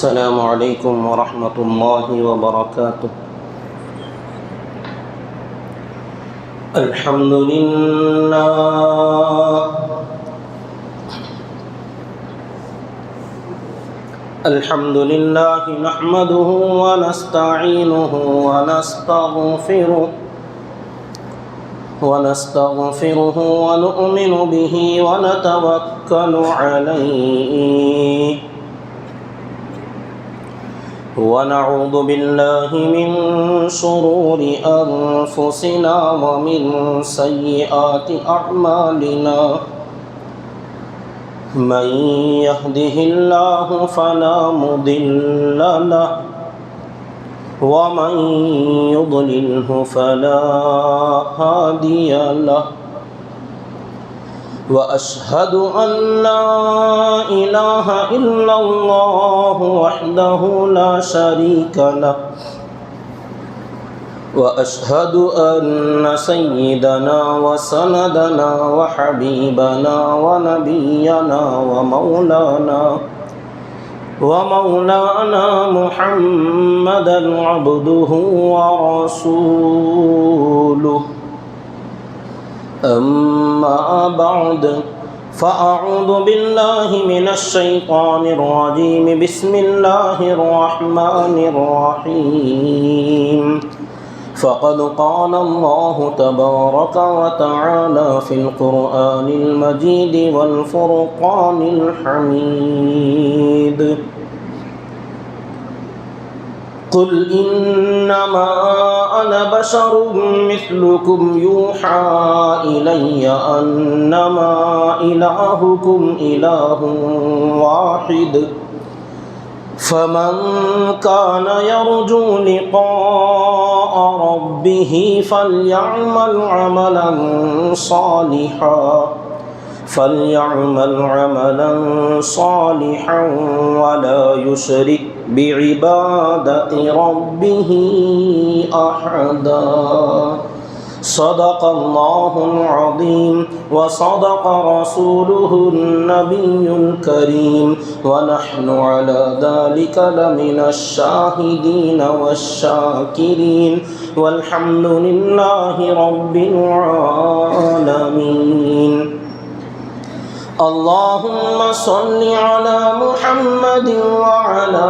السلام علیکم ورحمۃ اللہ وبرکاتہ۔ الحمد للہ نحمده ونستعینه ونستغفره ونؤمن به ونتوکل علیہ ونعوذ باللہ من شرور انفسنا ومن سیئات اعمالنا من يهده الله فلا مضل له ومن يضلله فلا هادي له وأشهد أن لا إله إلا الله وحده لا شريك له وأشهد أن سيدنا وسندنا وحبيبنا ونبينا ومولانا محمدا عبده ورسوله أما بعد فأعوذ بالله من الشيطان الرجيم بسم الله الرحمن الرحيم فقد قال الله تبارك وتعالى في القرآن المجيد والفرقان الحميد قل إنما أنا بشر مثلكم يوحى إلي أنما إلهكم إله واحد فمن كان يرجو لقاء ربه فليعمل عملا صالحا ولا يشرك بعبادة ربه أحدا صدق الله العظيم وصدق رسوله النبي الكريم ونحن على ذلك لمن الشاهدين والشاكرين والحمد لله رب العالمين اللهم صل على محمد وعلى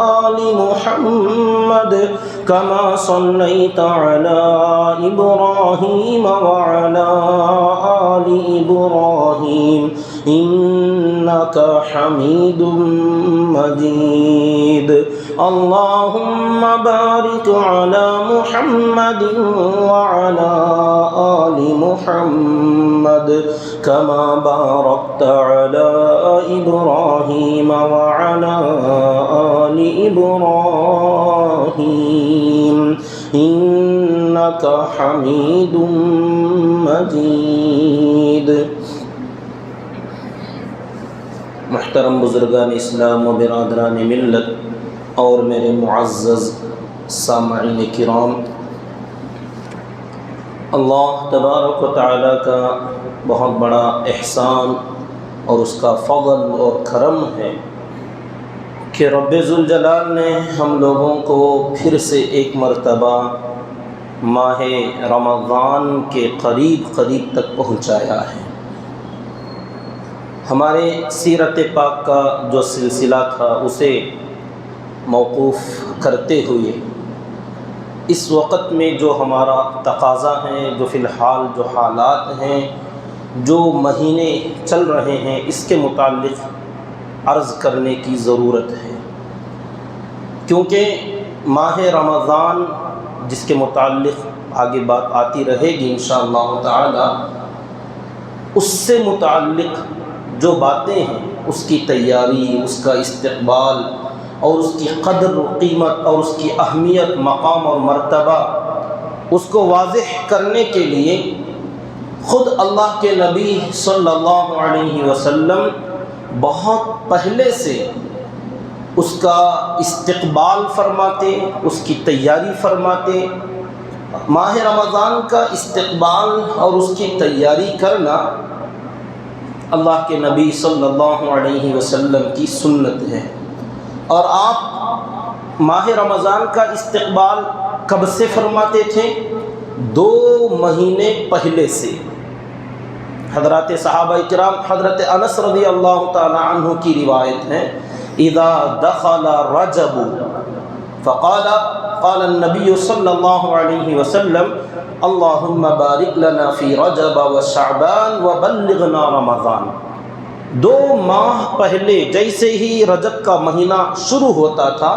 آل محمد كما صليت على إبراهيم وعلى آل إبراهيم إنك حميد مجيد اللهم بارك على محمد وعلى آل محمد كما باركت على إبراهيم وعلى آل إبراهيم إنك حميد مجيد۔ محترم بزرگان اسلام و برادران ملت اور میرے معزز سامعین کرام، اللہ تبارک و تعالیٰ کا بہت بڑا احسان اور اس کا فضل اور کرم ہے کہ رب ذوالجلال نے ہم لوگوں کو پھر سے ایک مرتبہ ماہ رمضان کے قریب تک پہنچایا ہے۔ ہمارے سیرت پاک کا جو سلسلہ تھا اسے موقوف کرتے ہوئے اس وقت میں جو ہمارا تقاضا ہے، جو فی الحال جو حالات ہیں، جو مہینے چل رہے ہیں، اس کے متعلق عرض کرنے کی ضرورت ہے، کیونکہ ماہ رمضان جس کے متعلق آگے بات آتی رہے گی انشاءاللہ تعالی، اس سے متعلق جو باتیں ہیں، اس کی تیاری، اس کا استقبال اور اس کی قدر و قیمت اور اس کی اہمیت، مقام اور مرتبہ، اس کو واضح کرنے کے لیے خود اللہ کے نبی صلی اللہ علیہ وسلم بہت پہلے سے اس کا استقبال فرماتے، اس کی تیاری فرماتے۔ ماہ رمضان کا استقبال اور اس کی تیاری کرنا اللہ کے نبی صلی اللہ علیہ وسلم کی سنت ہے۔ اور آپ ماہ رمضان کا استقبال کب سے فرماتے تھے؟ 2 مہینے پہلے سے۔ حضرات صحابہ کرام، حضرت انس رضی اللہ تعالی عنہ کی روایت ہے، اذا دخل رجب فقال قال النبی صلی اللہ علیہ وسلم اللہم بارک لنا فی رجب وشعبان وبلغنا رمضان۔ 2 ماہ پہلے جیسے ہی رجب کا مہینہ شروع ہوتا تھا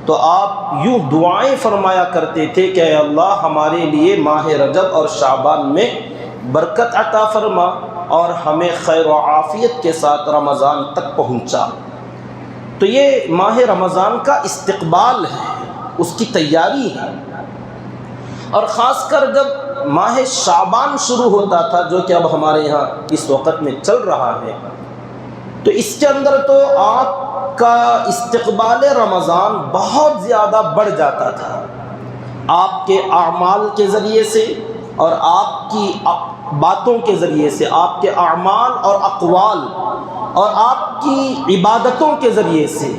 تو آپ یوں دعائیں فرمایا کرتے تھے کہ اے اللہ ہمارے لیے ماہ رجب اور شعبان میں برکت عطا فرما اور ہمیں خیر و عافیت کے ساتھ رمضان تک پہنچا۔ تو یہ ماہ رمضان کا استقبال ہے، اس کی تیاری ہے۔ اور خاص کر جب ماہ شعبان شروع ہوتا تھا، جو کہ اب ہمارے یہاں اس وقت میں چل رہا ہے، تو اس کے اندر تو آپ کا استقبال رمضان بہت زیادہ بڑھ جاتا تھا، آپ کے اعمال کے ذریعے سے اور آپ کی باتوں کے ذریعے سے، آپ کے اعمال اور اقوال اور آپ کی عبادتوں کے ذریعے سے۔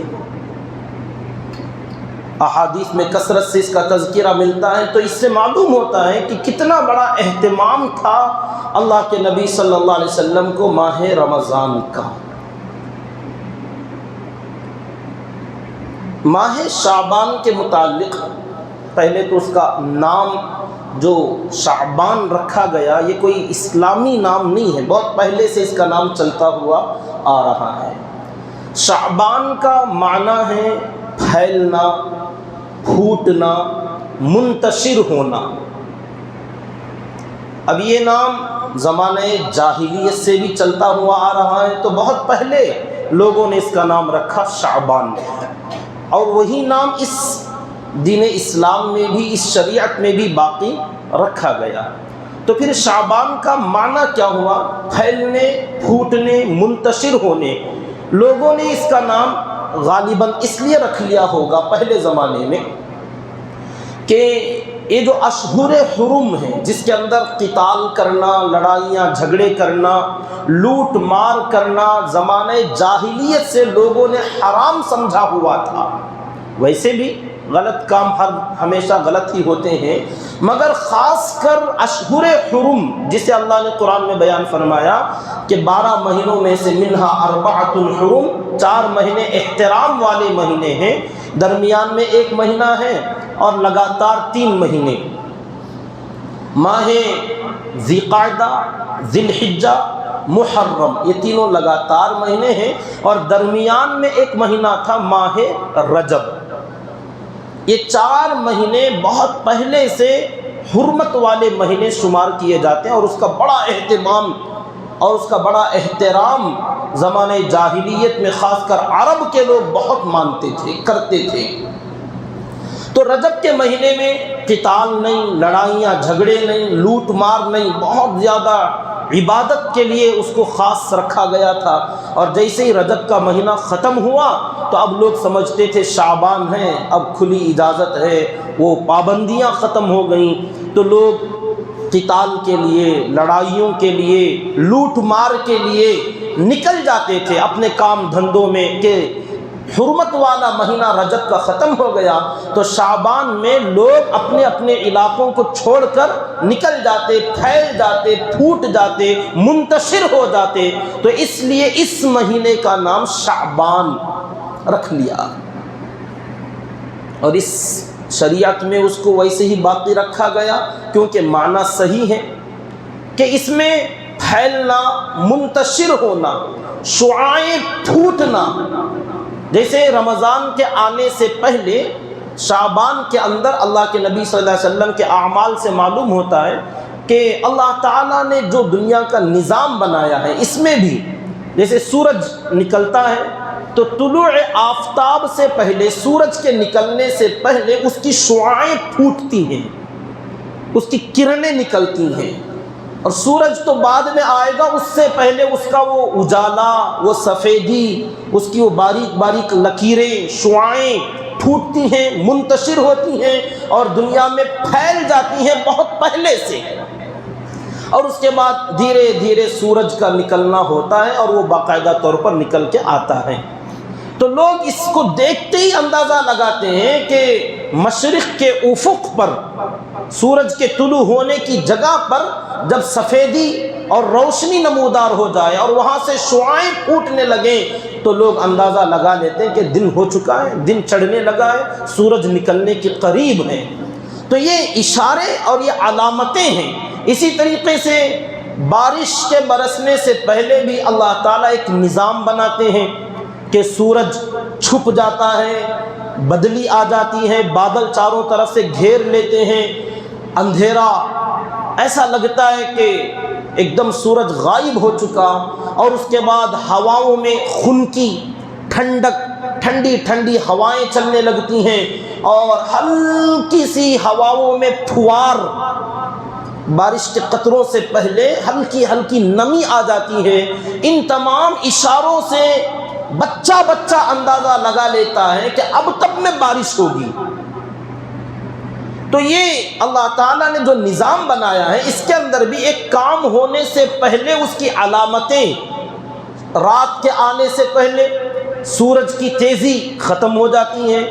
احادیث میں کثرت سے اس کا تذکرہ ملتا ہے، تو اس سے معلوم ہوتا ہے کہ کتنا بڑا اہتمام تھا اللہ کے نبی صلی اللہ علیہ وسلم کو ماہ رمضان کا۔ ماہ شعبان کے متعلق پہلے تو اس کا نام جو شعبان رکھا گیا، یہ کوئی اسلامی نام نہیں ہے، بہت پہلے سے اس کا نام چلتا ہوا آ رہا ہے۔ شعبان کا معنی ہے پھیلنا، پھوٹنا، منتشر ہونا۔ اب یہ نام زمانہ جاہلیت سے بھی چلتا ہوا آ رہا ہے، تو بہت پہلے لوگوں نے اس کا نام رکھا شعبان، اور وہی نام اس دین اسلام میں بھی، اس شریعت میں بھی باقی رکھا گیا۔ تو پھر شعبان کا معنی کیا ہوا؟ پھیلنے، پھوٹنے، منتشر ہونے۔ لوگوں نے اس کا نام غالباً اس لیے رکھ لیا ہوگا پہلے زمانے میں کہ یہ جو اشہر حرم ہیں، جس کے اندر قتال کرنا، لڑائیاں جھگڑے کرنا، لوٹ مار کرنا، زمانہ جاہلیت سے لوگوں نے حرام سمجھا ہوا تھا۔ ویسے بھی غلط کام ہمیشہ غلط ہی ہوتے ہیں، مگر خاص کر اشہر حرم، جسے اللہ نے قرآن میں بیان فرمایا کہ 12 مہینوں میں سے منہا اربعۃ حرم، 4 مہینے احترام والے مہینے ہیں، درمیان میں 1 مہینہ ہے اور لگاتار 3 مہینے، ماہ ذی قعدہ، ذی الحجہ، محرم، یہ تینوں لگاتار مہینے ہیں، اور درمیان میں 1 مہینہ تھا ماہ رجب۔ یہ 4 مہینے بہت پہلے سے حرمت والے مہینے شمار کیے جاتے ہیں، اور اس کا بڑا اہتمام اور اس کا بڑا احترام زمانہ جاہلیت میں خاص کر عرب کے لوگ بہت مانتے تھے، کرتے تھے۔ تو رجب کے مہینے میں قتال نہیں، لڑائیاں جھگڑے نہیں، لوٹ مار نہیں، بہت زیادہ عبادت کے لیے اس کو خاص رکھا گیا تھا۔ اور جیسے ہی رجب کا مہینہ ختم ہوا تو اب لوگ سمجھتے تھے شعبان ہے، اب کھلی اجازت ہے، وہ پابندیاں ختم ہو گئیں، تو لوگ قتال کے لیے، لڑائیوں کے لیے، لوٹ مار کے لیے نکل جاتے تھے اپنے کام دھندوں میں، کہ حرمت والا مہینہ رجب کا ختم ہو گیا تو شعبان میں لوگ اپنے اپنے علاقوں کو چھوڑ کر نکل جاتے، پھیل جاتے، پھوٹ جاتے، منتشر ہو جاتے۔ تو اس لیے اس مہینے کا نام شعبان رکھ لیا، اور اس شریعت میں اس کو ویسے ہی باقی رکھا گیا، کیونکہ معنی صحیح ہے کہ اس میں پھیلنا، منتشر ہونا، شعاعیں پھوٹنا۔ جیسے رمضان کے آنے سے پہلے شعبان کے اندر اللہ کے نبی صلی اللہ علیہ وسلم کے اعمال سے معلوم ہوتا ہے کہ اللہ تعالیٰ نے جو دنیا کا نظام بنایا ہے، اس میں بھی جیسے سورج نکلتا ہے تو طلوع آفتاب سے پہلے، سورج کے نکلنے سے پہلے اس کی شعاعیں پھوٹتی ہیں، اس کی کرنیں نکلتی ہیں، اور سورج تو بعد میں آئے گا، اس سے پہلے اس کا وہ اجالا، وہ سفیدی، اس کی وہ باریک باریک لکیریں، شعاعیں پھوٹتی ہیں، منتشر ہوتی ہیں اور دنیا میں پھیل جاتی ہیں بہت پہلے سے، اور اس کے بعد دھیرے دھیرے سورج کا نکلنا ہوتا ہے اور وہ باقاعدہ طور پر نکل کے آتا ہے۔ تو لوگ اس کو دیکھتے ہی اندازہ لگاتے ہیں کہ مشرق کے افق پر سورج کے طلوع ہونے کی جگہ پر جب سفیدی اور روشنی نمودار ہو جائے اور وہاں سے شعاعیں پھوٹنے لگیں تو لوگ اندازہ لگا لیتے ہیں کہ دن ہو چکا ہے، دن چڑھنے لگا ہے، سورج نکلنے کے قریب ہے۔ تو یہ اشارے اور یہ علامتیں ہیں۔ اسی طریقے سے بارش کے برسنے سے پہلے بھی اللہ تعالیٰ ایک نظام بناتے ہیں کہ سورج چھپ جاتا ہے، بدلی آ جاتی ہے، بادل چاروں طرف سے گھیر لیتے ہیں، اندھیرا، ایسا لگتا ہے کہ ایک دم سورج غائب ہو چکا، اور اس کے بعد ہواؤں میں خنکی ٹھنڈی ٹھنڈی ہوائیں چلنے لگتی ہیں، اور ہلکی سی ہواؤں میں پھوار، بارش کے قطروں سے پہلے ہلکی ہلکی نمی آ جاتی ہے۔ ان تمام اشاروں سے بچہ اندازہ لگا لیتا ہے کہ اب تک میں بارش ہوگی۔ تو یہ اللہ تعالیٰ نے جو نظام بنایا ہے، اس کے اندر بھی ایک کام ہونے سے پہلے اس کی علامتیں، رات کے آنے سے پہلے سورج کی تیزی ختم ہو جاتی ہے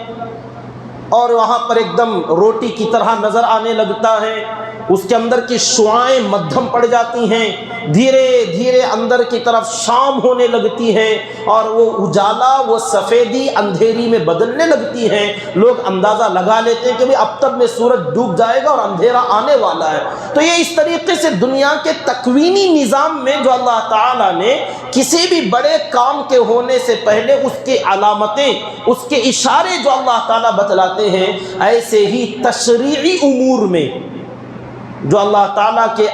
اور وہاں پر ایک دم روٹی کی طرح نظر آنے لگتا ہے، اس کے اندر کی شعاعیں مدھم پڑ جاتی ہیں، دھیرے دھیرے اندر کی طرف شام ہونے لگتی ہے، اور وہ اجالا، وہ سفیدی اندھیری میں بدلنے لگتی ہے۔ لوگ اندازہ لگا لیتے ہیں کہ اب تک میں سورج ڈوب جائے گا اور اندھیرا آنے والا ہے۔ تو یہ اس طریقے سے دنیا کے تکوینی نظام میں جو اللہ تعالیٰ نے کسی بھی بڑے کام کے ہونے سے پہلے اس کی علامتیں، اس کے اشارے جو اللہ تعالیٰ بتلاتے ہیں، ایسے ہی تشریعی امور میں جو اللہ تعالیٰ کے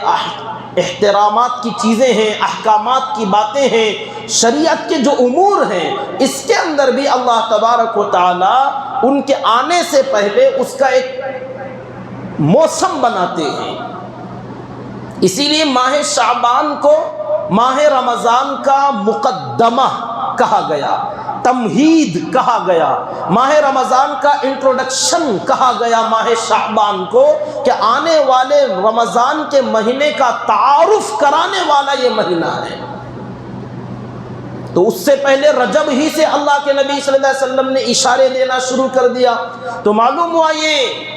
احترامات کی چیزیں ہیں، احکامات کی باتیں ہیں، شریعت کے جو امور ہیں، اس کے اندر بھی اللہ تبارک و تعالیٰ ان کے آنے سے پہلے اس کا ایک موسم بناتے ہیں۔ اسی لیے ماہ شعبان کو ماہ رمضان کا مقدمہ کہا گیا، تمہید کہا گیا، ماہ رمضان کا انٹروڈکشن کہا گیا ماہ شعبان کو، کہ آنے والے رمضان کے مہینے کا تعارف کرانے والا یہ مہینہ ہے۔ تو اس سے پہلے رجب ہی سے اللہ کے نبی صلی اللہ علیہ وسلم نے اشارے دینا شروع کر دیا۔ تو معلوم ہوا یہ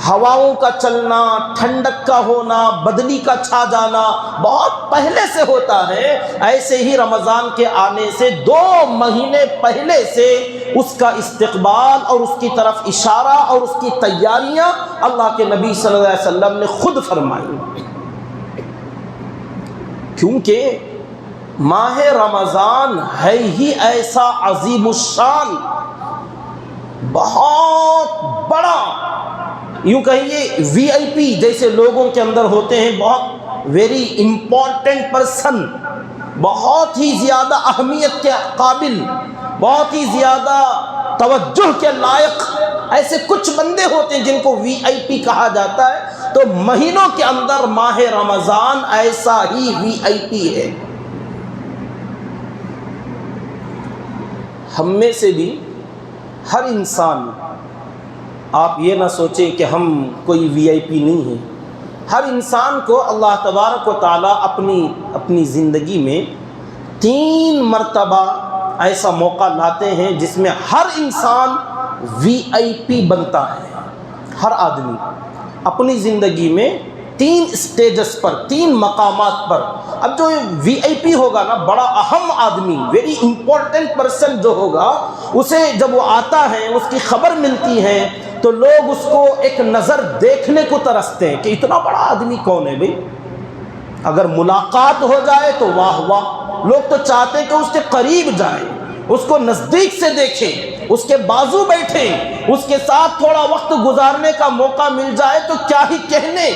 ہواؤں کا چلنا، ٹھنڈک کا ہونا، بدلی کا چھا جانا بہت پہلے سے ہوتا ہے۔ ایسے ہی رمضان کے آنے سے 2 مہینے پہلے سے اس کا استقبال اور اس کی طرف اشارہ اور اس کی تیاریاں اللہ کے نبی صلی اللہ علیہ وسلم نے خود فرمائی، کیونکہ ماہ رمضان ہے ہی ایسا عظیم الشان، بہت بڑا، یوں کہیے وی آئی پی جیسے لوگوں کے اندر ہوتے ہیں، بہت ویری امپورٹنٹ پرسن، بہت ہی زیادہ اہمیت کے قابل، بہت ہی زیادہ توجہ کے لائق ایسے کچھ بندے ہوتے ہیں جن کو وی آئی پی کہا جاتا ہے۔ تو مہینوں کے اندر ماہ رمضان ایسا ہی وی آئی پی ہے۔ ہم میں سے بھی ہر انسان، آپ یہ نہ سوچیں کہ ہم کوئی وی آئی پی نہیں ہیں، ہر انسان کو اللہ تبارک و تعالیٰ اپنی زندگی میں 3 مرتبہ ایسا موقع لاتے ہیں جس میں ہر انسان وی آئی پی بنتا ہے۔ ہر آدمی اپنی زندگی میں 3 اسٹیجز پر، 3 مقامات پر۔ اب جو وی آئی پی ہوگا نا، بڑا اہم آدمی، ویری امپورٹنٹ پرسن جو ہوگا، اسے جب وہ آتا ہے، اس کی خبر ملتی ہے، تو لوگ اس کو ایک نظر دیکھنے کو ترستے ہیں کہ اتنا بڑا آدمی کون ہے بھئی۔ اگر ملاقات ہو جائے تو واہ واہ، لوگ تو چاہتے ہیں کہ اس کے قریب جائیں، اس کو نزدیک سے دیکھیں، اس کے بازو بیٹھیں، اس کے ساتھ تھوڑا وقت گزارنے کا موقع مل جائے تو کیا ہی کہنے۔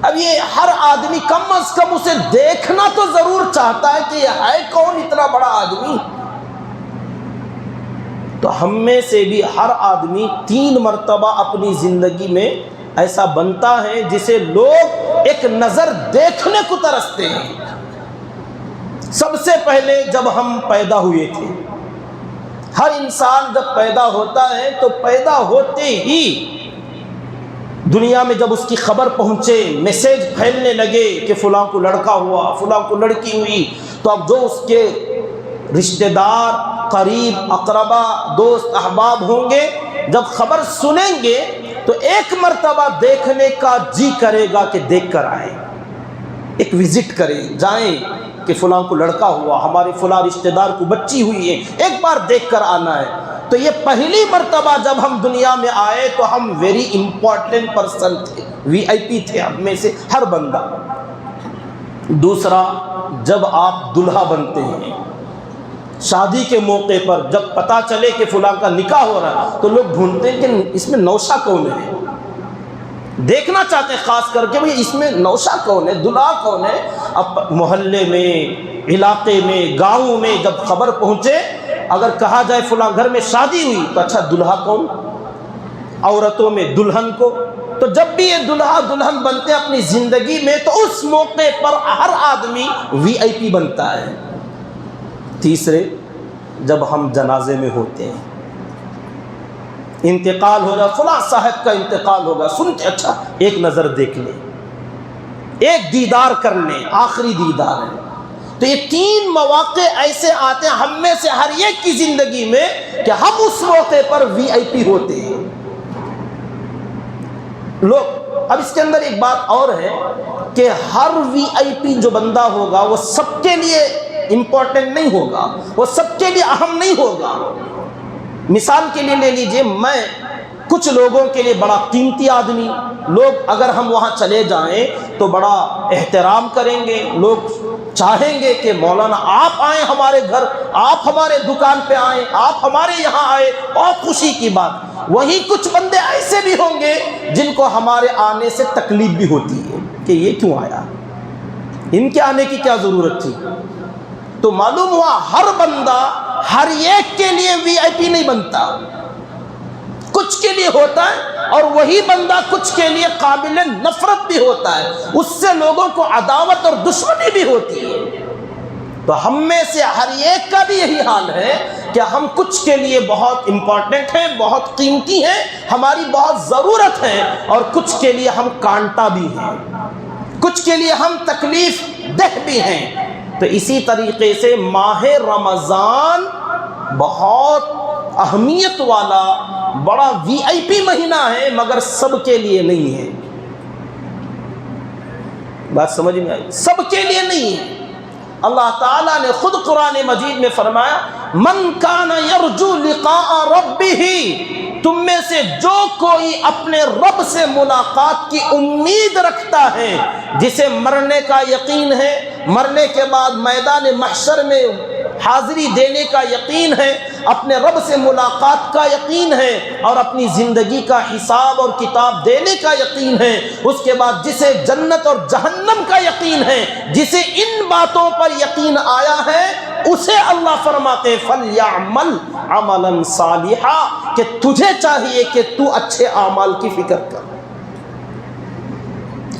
اب یہ ہر آدمی کم از کم اسے دیکھنا تو ضرور چاہتا ہے کہ یہ ہے کون اتنا بڑا آدمی۔ تو ہم میں سے بھی ہر آدمی 3 مرتبہ اپنی زندگی میں ایسا بنتا ہے جسے لوگ ایک نظر دیکھنے کو ترستے ہیں۔ سب سے پہلے جب ہم پیدا ہوئے تھے، ہر انسان جب پیدا ہوتا ہے تو پیدا ہوتے ہی دنیا میں جب اس کی خبر پہنچے، میسیج پھیلنے لگے کہ فلاں کو لڑکا ہوا، فلاں کو لڑکی ہوئی، تو اب جو اس کے رشتہ دار، قریب، اقربا، دوست، احباب ہوں گے، جب خبر سنیں گے تو ایک مرتبہ دیکھنے کا جی کرے گا کہ دیکھ کر آئیں، ایک وزٹ کریں، جائیں کہ فلاں کو لڑکا ہوا، ہمارے فلاں رشتہ دار کو بچی ہوئی ہے، ایک بار دیکھ کر آنا ہے۔ تو یہ پہلی مرتبہ جب ہم دنیا میں آئے تو ہم ویری امپورٹنٹ پرسن تھے، وی آئی پی تھے ہم میں سے ہر بندہ۔ دوسرا، جب آپ دلہا بنتے ہیں شادی کے موقع پر، جب پتہ چلے کہ فلاں کا نکاح ہو رہا ہے تو لوگ ڈھونڈتے ہیں کہ اس میں نوشہ کون ہے، دیکھنا چاہتے ہیں خاص کر کے بھئی اس میں نوشہ کون ہے، دلہا کون ہے۔ اب محلے میں، علاقے میں، گاؤں میں جب خبر پہنچے، اگر کہا جائے فلاں گھر میں شادی ہوئی تو اچھا دلہا کون، عورتوں میں دلہن کو۔ تو جب بھی یہ دلہا دلہن بنتے ہیں اپنی زندگی میں تو اس موقع پر ہر آدمی وی آئی پی بنتا ہے۔ تیسرے، جب ہم جنازے میں ہوتے ہیں، انتقال ہو جائے، فلاں صاحب کا انتقال ہوگا، سنتے اچھا ایک نظر دیکھ لیں، ایک دیدار کر لیں، آخری دیدار ہے۔ تو یہ تین مواقع ایسے آتے ہیں ہم میں سے ہر ایک کی زندگی میں کہ ہم اس موقع پر وی آئی پی ہوتے ہیں لوگ۔ اب اس کے اندر ایک بات اور ہے کہ ہر وی آئی پی جو بندہ ہوگا وہ سب کے لیے امپورٹنٹ نہیں ہوگا، وہ سب کے لیے اہم نہیں ہوگا۔ مثال کے لیے لے لیجئے، میں کچھ لوگوں کے لیے بڑا قیمتی آدمی، لوگ اگر ہم وہاں چلے جائیں تو بڑا احترام کریں گے، لوگ چاہیں گے کہ مولانا آپ آئیں ہمارے گھر، آپ ہمارے دکان پہ آئیں، آپ ہمارے یہاں آئے، بہت خوشی کی بات۔ وہیں کچھ بندے ایسے بھی ہوں گے جن کو ہمارے آنے سے تکلیف بھی ہوتی ہے کہ یہ کیوں آیا، ان کے آنے کی کیا ضرورت تھی۔ تو معلوم ہوا ہر بندہ ہر ایک کے لیے وی آئی پی نہیں بنتا، کچھ کے لیے ہوتا ہے، اور وہی بندہ کچھ کے لیے قابل نفرت بھی ہوتا ہے، اس سے لوگوں کو عداوت اور دشمنی بھی ہوتی ہے۔ تو ہم میں سے ہر ایک کا بھی یہی حال ہے کہ ہم کچھ کے لیے بہت امپورٹنٹ ہیں، بہت قیمتی ہیں، ہماری بہت ضرورت ہے، اور کچھ کے لیے ہم کانٹا بھی ہیں، کچھ کے لیے ہم تکلیف دہ بھی ہیں۔ تو اسی طریقے سے ماہ رمضان بہت اہمیت والا بڑا وی آئی پی مہینہ ہے، مگر سب کے لیے نہیں ہے۔ بات سمجھ میں آئی؟ سب کے لیے نہیں ہے۔ اللہ تعالیٰ نے خود قرآن مجید میں فرمایا، من کان یرجو لقاء ربہ، تم میں سے جو کوئی اپنے رب سے ملاقات کی امید رکھتا ہے، جسے مرنے کا یقین ہے، مرنے کے بعد میدان محشر میں حاضری دینے کا یقین ہے، اپنے رب سے ملاقات کا یقین ہے، اور اپنی زندگی کا حساب اور کتاب دینے کا یقین ہے، اس کے بعد جسے جنت اور جہنم کا یقین ہے، جسے ان باتوں پر یقین آیا ہے، اسے اللہ فرماتے فَلْيَعْمَلْ عَمَلًا صَالِحًا، کہ تجھے چاہیے کہ تو اچھے اعمال کی فکر کر۔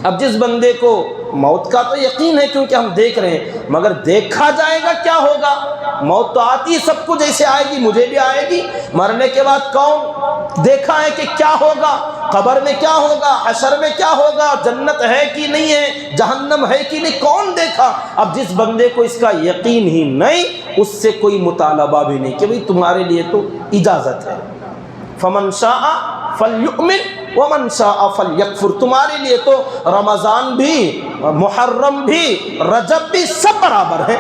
اب جس بندے کو موت کا تو یقین ہے کیونکہ ہم دیکھ رہے ہیں، مگر دیکھا جائے گا کیا ہوگا، موت تو آتی ہے سب کو، جیسے آئے گی مجھے بھی آئے گی، مرنے کے بعد کون دیکھا ہے کہ کیا ہوگا، قبر میں کیا ہوگا، حشر میں کیا ہوگا، جنت ہے کہ نہیں ہے، جہنم ہے کہ نہیں، کون دیکھا۔ اب جس بندے کو اس کا یقین ہی نہیں، اس سے کوئی مطالبہ بھی نہیں کہ بھئی تمہارے لیے تو اجازت ہے، فمن شاء فلیؤمن ومن شاء فلیکفر، تمہارے لیے تو رمضان بھی، محرم بھی، رجب بھی سب برابر ہے۔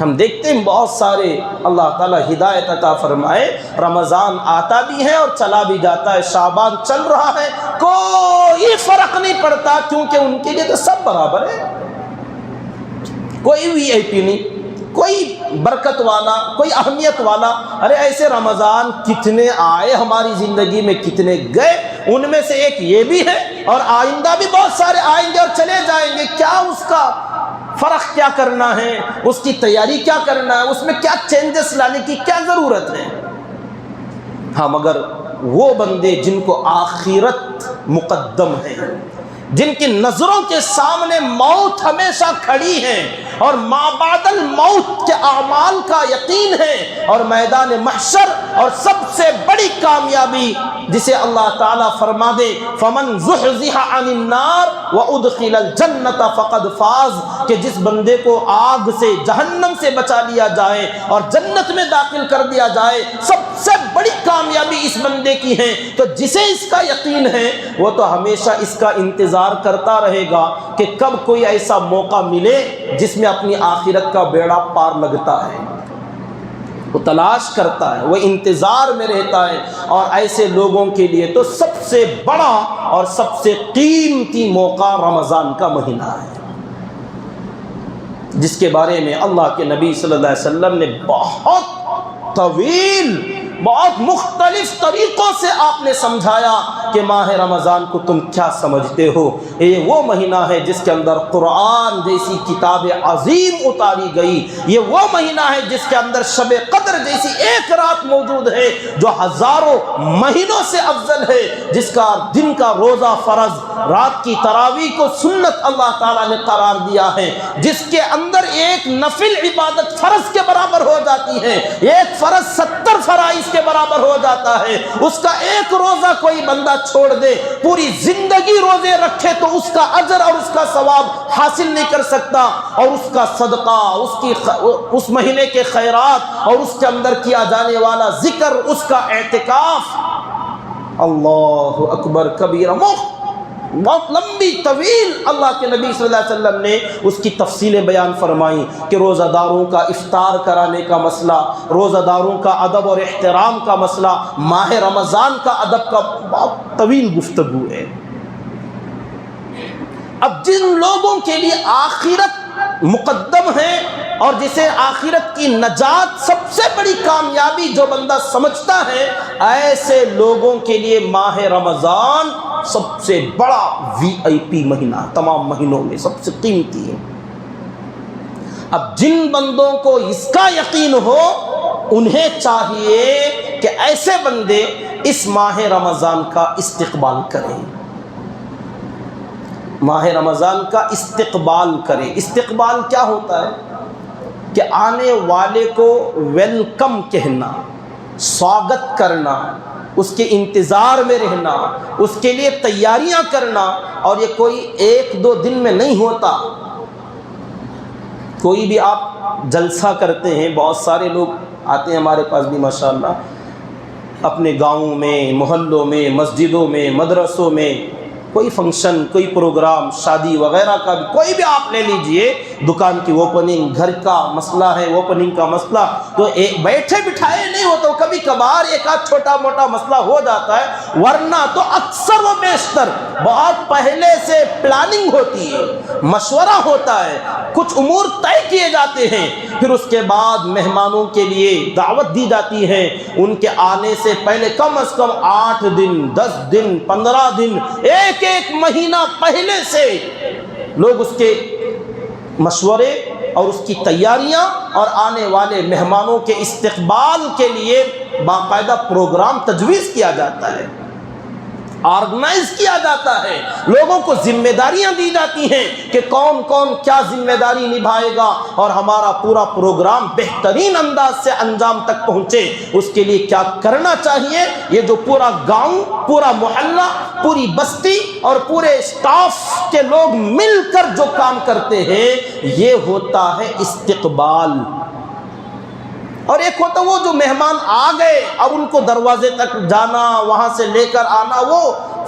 ہم دیکھتے ہیں بہت سارے، اللہ تعالیٰ ہدایت عطا فرمائے، رمضان آتا بھی ہے اور چلا بھی جاتا ہے، شعبان چل رہا ہے، کوئی فرق نہیں پڑتا، کیونکہ ان کے لیے تو سب برابر ہے، کوئی وی آئی پی نہیں، کوئی برکت والا، کوئی اہمیت والا۔ ارے ایسے رمضان کتنے آئے ہماری زندگی میں، کتنے گئے، ان میں سے ایک یہ بھی ہے، اور آئندہ بھی بہت سارے آئیں گے اور چلے جائیں گے۔ کیا اس کا فرق کیا کرنا ہے، اس کی تیاری کیا کرنا ہے، اس میں کیا چینجز لانے کی کیا ضرورت ہے۔ ہاں مگر وہ بندے جن کو آخرت مقدم ہے، جن کی نظروں کے سامنے موت ہمیشہ کھڑی ہے، اور ما بعد الموت کے اعمال کا یقین ہے، اور میدان محشر اور سب سے بڑی کامیابی جسے اللہ تعالیٰ فرما دے فمن زحزح عن النار وادخل الجنۃ فقد فاز، کہ جس بندے کو آگ سے جہنم سے بچا لیا جائے اور جنت میں داخل کر دیا جائے، سب سے بڑی کامیابی اس بندے کی ہے۔ تو جسے اس کا یقین ہے وہ تو ہمیشہ اس کا انتظار کرتا رہے گا کہ کب کوئی ایسا موقع ملے جس میں اپنی آخرت کا بیڑا پار لگتا ہے، وہ تلاش کرتا ہے، وہ انتظار میں رہتا ہے۔ اور ایسے لوگوں کے لیے تو سب سے بڑا اور سب سے قیمتی موقع رمضان کا مہینہ ہے، جس کے بارے میں اللہ کے نبی صلی اللہ علیہ وسلم نے بہت طویل، بہت مختلف طریقوں سے آپ نے سمجھایا کہ ماہ رمضان کو تم کیا سمجھتے ہو۔ یہ وہ مہینہ ہے جس کے اندر قرآن جیسی کتاب عظیم اتاری گئی، یہ وہ مہینہ ہے جس کے اندر شب قدر جیسی ایک رات موجود ہے جو ہزاروں مہینوں سے افضل ہے، جس کا دن کا روزہ فرض، رات کی تراویح کو سنت اللہ تعالیٰ نے قرار دیا ہے، جس کے اندر ایک نفل عبادت فرض کے برابر ہو جاتی ہے، ایک فرض 70 فرائض کے برابر ہو جاتا ہے۔ اس کا ایک روزہ کوئی بندہ چھوڑ دے، پوری زندگی روزے رکھے تو اس کا اجر اور اس کا ثواب حاصل نہیں کر سکتا، اور اس کا صدقہ، اس مہینے کے خیرات اور اس کے اندر کیا جانے والا ذکر، اس کا اعتکاف، اللہ اکبر کبیرہ، بہت لمبی طویل اللہ کے نبی صلی اللہ علیہ وسلم نے اس کی تفصیلیں بیان فرمائیں کہ روزہ داروں کا افطار کرانے کا مسئلہ، روزہ داروں کا ادب اور احترام کا مسئلہ، ماہ رمضان کا ادب کا بہت طویل گفتگو ہے۔ اب جن لوگوں کے لیے آخرت مقدم ہے اور جسے آخرت کی نجات سب سے بڑی کامیابی جو بندہ سمجھتا ہے، ایسے لوگوں کے لیے ماہ رمضان سب سے بڑا VIP مہینہ، تمام مہینوں میں سب سے قیمتی ہے۔ اب جن بندوں کو اس کا یقین ہو انہیں چاہیے کہ ایسے بندے اس ماہ رمضان کا استقبال کریں، ماہ رمضان کا استقبال کریں۔ استقبال کیا ہوتا ہے؟ کہ آنے والے کو ویلکم کہنا، سواگت کرنا، اس کے انتظار میں رہنا، اس کے لیے تیاریاں کرنا، اور یہ کوئی ایک دو دن میں نہیں ہوتا۔ کوئی بھی آپ جلسہ کرتے ہیں، بہت سارے لوگ آتے ہیں ہمارے پاس بھی ماشاءاللہ، اپنے گاؤں میں، محلوں میں، مسجدوں میں، مدرسوں میں کوئی فنکشن، کوئی پروگرام، شادی وغیرہ کا بھی کوئی بھی آپ لے لیجئے، دکان کی اوپننگ، گھر کا مسئلہ ہے، اوپننگ کا مسئلہ، تو بیٹھے بٹھائے نہیں ہوتا، کبھی کبھار ایک آدھ چھوٹا موٹا مسئلہ ہو جاتا ہے، ورنہ تو اکثر و بیشتر بہت پہلے سے پلاننگ ہوتی ہے، مشورہ ہوتا ہے، کچھ امور طے کیے جاتے ہیں، پھر اس کے بعد مہمانوں کے لیے دعوت دی جاتی ہے، ان کے آنے سے پہلے کم از کم 8 دن، 10 دن، 15 دن، ایک مہینہ پہلے سے لوگ اس کے مشورے اور اس کی تیاریاں اور آنے والے مہمانوں کے استقبال کے لیے باقاعدہ پروگرام تجویز کیا جاتا ہے، آرگنائز کیا جاتا ہے، لوگوں کو ذمہ داریاں دی جاتی ہیں کہ کون کون کیا ذمہ داری نبھائے گا اور ہمارا پورا پروگرام بہترین انداز سے انجام تک پہنچے، اس کے لیے کیا کرنا چاہیے۔ یہ جو پورا گاؤں، پورا محلہ، پوری بستی اور پورے اسٹاف کے لوگ مل کر جو کام کرتے ہیں، یہ ہوتا ہے استقبال۔ اور ایک ہوتا وہ جو مہمان آ گئے، اب ان کو دروازے تک جانا، وہاں سے لے کر آنا، وہ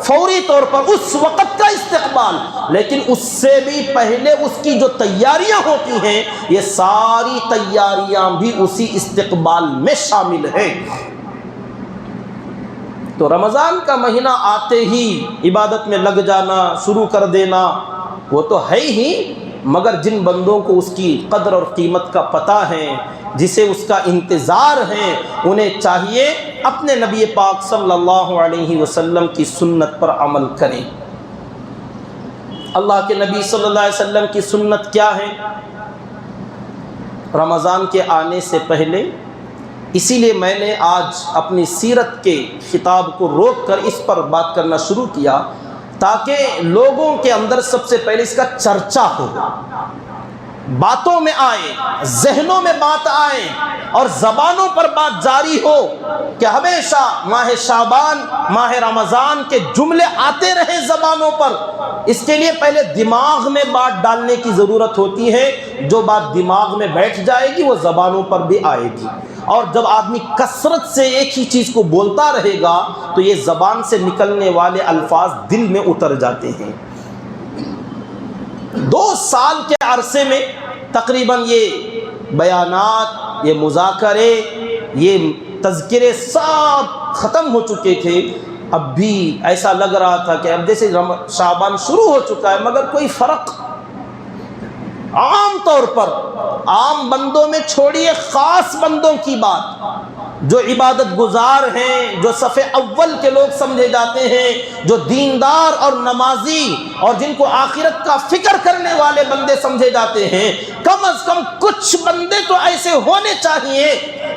فوری طور پر اس وقت کا استقبال، لیکن اس سے بھی پہلے اس کی جو تیاریاں ہوتی ہیں، یہ ساری تیاریاں بھی اسی استقبال میں شامل ہیں۔ تو رمضان کا مہینہ آتے ہی عبادت میں لگ جانا، شروع کر دینا، وہ تو ہے ہی، مگر جن بندوں کو اس کی قدر اور قیمت کا پتہ ہے، جسے اس کا انتظار ہے، انہیں چاہیے اپنے نبی پاک صلی اللہ علیہ وسلم کی سنت پر عمل کریں۔ اللہ کے نبی صلی اللہ علیہ وسلم کی سنت کیا ہے؟ رمضان کے آنے سے پہلے، اسی لیے میں نے آج اپنی سیرت کے خطاب کو روک کر اس پر بات کرنا شروع کیا، تاکہ لوگوں کے اندر سب سے پہلے اس کا چرچا ہو، باتوں میں آئے، ذہنوں میں بات آئے اور زبانوں پر بات جاری ہو کہ ہمیشہ ماہ شعبان، ماہ رمضان کے جملے آتے رہیں زبانوں پر، اس کے لیے پہلے دماغ میں بات ڈالنے کی ضرورت ہوتی ہے۔ جو بات دماغ میں بیٹھ جائے گی وہ زبانوں پر بھی آئے گی، اور جب آدمی کثرت سے ایک ہی چیز کو بولتا رہے گا تو یہ زبان سے نکلنے والے الفاظ دل میں اتر جاتے ہیں۔ 2 سال کے عرصے میں تقریباً یہ بیانات، یہ مذاکرے، یہ تذکرے سب ختم ہو چکے تھے۔ اب بھی ایسا لگ رہا تھا کہ اب جیسے شعبان شروع ہو چکا ہے، مگر کوئی فرق عام طور پر، عام بندوں میں چھوڑیے، خاص بندوں کی بات، جو عبادت گزار ہیں، جو صف اول کے لوگ سمجھے جاتے ہیں، جو دیندار اور نمازی اور جن کو آخرت کا فکر کرنے والے بندے سمجھے جاتے ہیں، کم از کم کچھ بندے تو ایسے ہونے چاہیے۔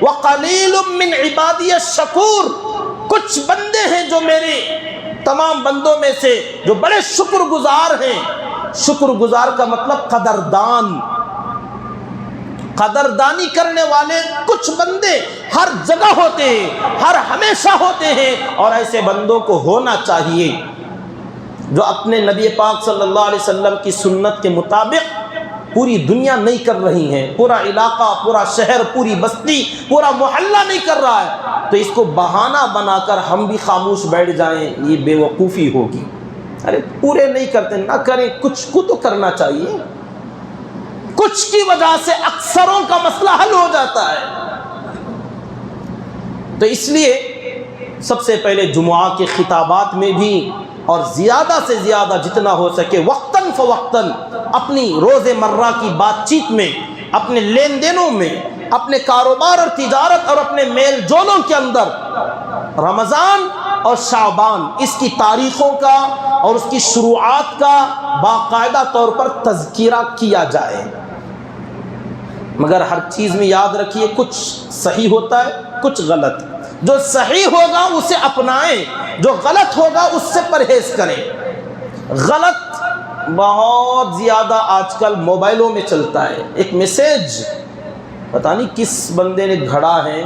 وَقَلِيلٌ مِّنْ عِبَادِيَ الشَّكُورُ، کچھ بندے ہیں جو میرے تمام بندوں میں سے جو بڑے شکر گزار ہیں۔ شکر گزار کا مطلب قدردان، قدردانی کرنے والے کچھ بندے ہر جگہ ہوتے ہیں، ہر ہمیشہ ہوتے ہیں، اور ایسے بندوں کو ہونا چاہیے جو اپنے نبی پاک صلی اللہ علیہ وسلم کی سنت کے مطابق پوری دنیا نہیں کر رہی ہیں، پورا علاقہ، پورا شہر، پوری بستی، پورا محلہ نہیں کر رہا ہے، تو اس کو بہانہ بنا کر ہم بھی خاموش بیٹھ جائیں، یہ بے وقوفی ہوگی۔ ارے پورے نہیں کرتے، نہ کریں، کچھ کو تو کرنا چاہیے۔ کچھ کی وجہ سے اکثروں کا مسئلہ حل ہو جاتا ہے۔ تو اس لیے سب سے پہلے جمعہ کے خطابات میں بھی، اور زیادہ سے زیادہ جتنا ہو سکے وقتاً فوقتاً اپنی روز مرہ کی بات چیت میں، اپنے لین دینوں میں، اپنے کاروبار اور تجارت اور اپنے میل جولوں کے اندر رمضان اور شعبان، اس کی تاریخوں کا اور اس کی شروعات کا باقاعدہ طور پر تذکرہ کیا جائے۔ مگر ہر چیز میں یاد رکھیے، کچھ صحیح ہوتا ہے، کچھ غلط۔ جو صحیح ہوگا اسے اپنائیں، جو غلط ہوگا اس سے پرہیز کریں۔ غلط بہت زیادہ آج کل موبائلوں میں چلتا ہے۔ ایک میسیج پتہ نہیں کس بندے نے گھڑا ہے،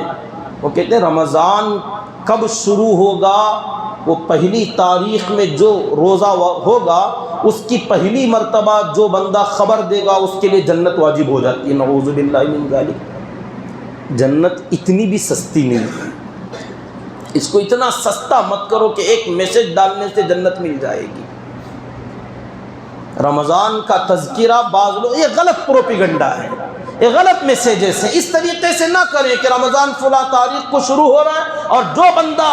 وہ کہتے ہیں رمضان کب شروع ہوگا، وہ پہلی تاریخ میں جو روزہ ہوگا اس کی پہلی مرتبہ جو بندہ خبر دے گا اس کے لیے جنت واجب ہو جاتی ہے۔ نعوذ باللہ من ذالک۔ جنت اتنی بھی سستی نہیں ہے، اس کو اتنا سستا مت کرو کہ ایک میسج ڈالنے سے جنت مل جائے گی۔ رمضان کا تذکرہ بعض لوگ، یہ غلط پروپیگنڈا ہے، یہ غلط میسیجز ہیں۔ اس طریقے سے نہ کریں کہ رمضان فلاں تاریخ کو شروع ہو رہا ہے اور جو بندہ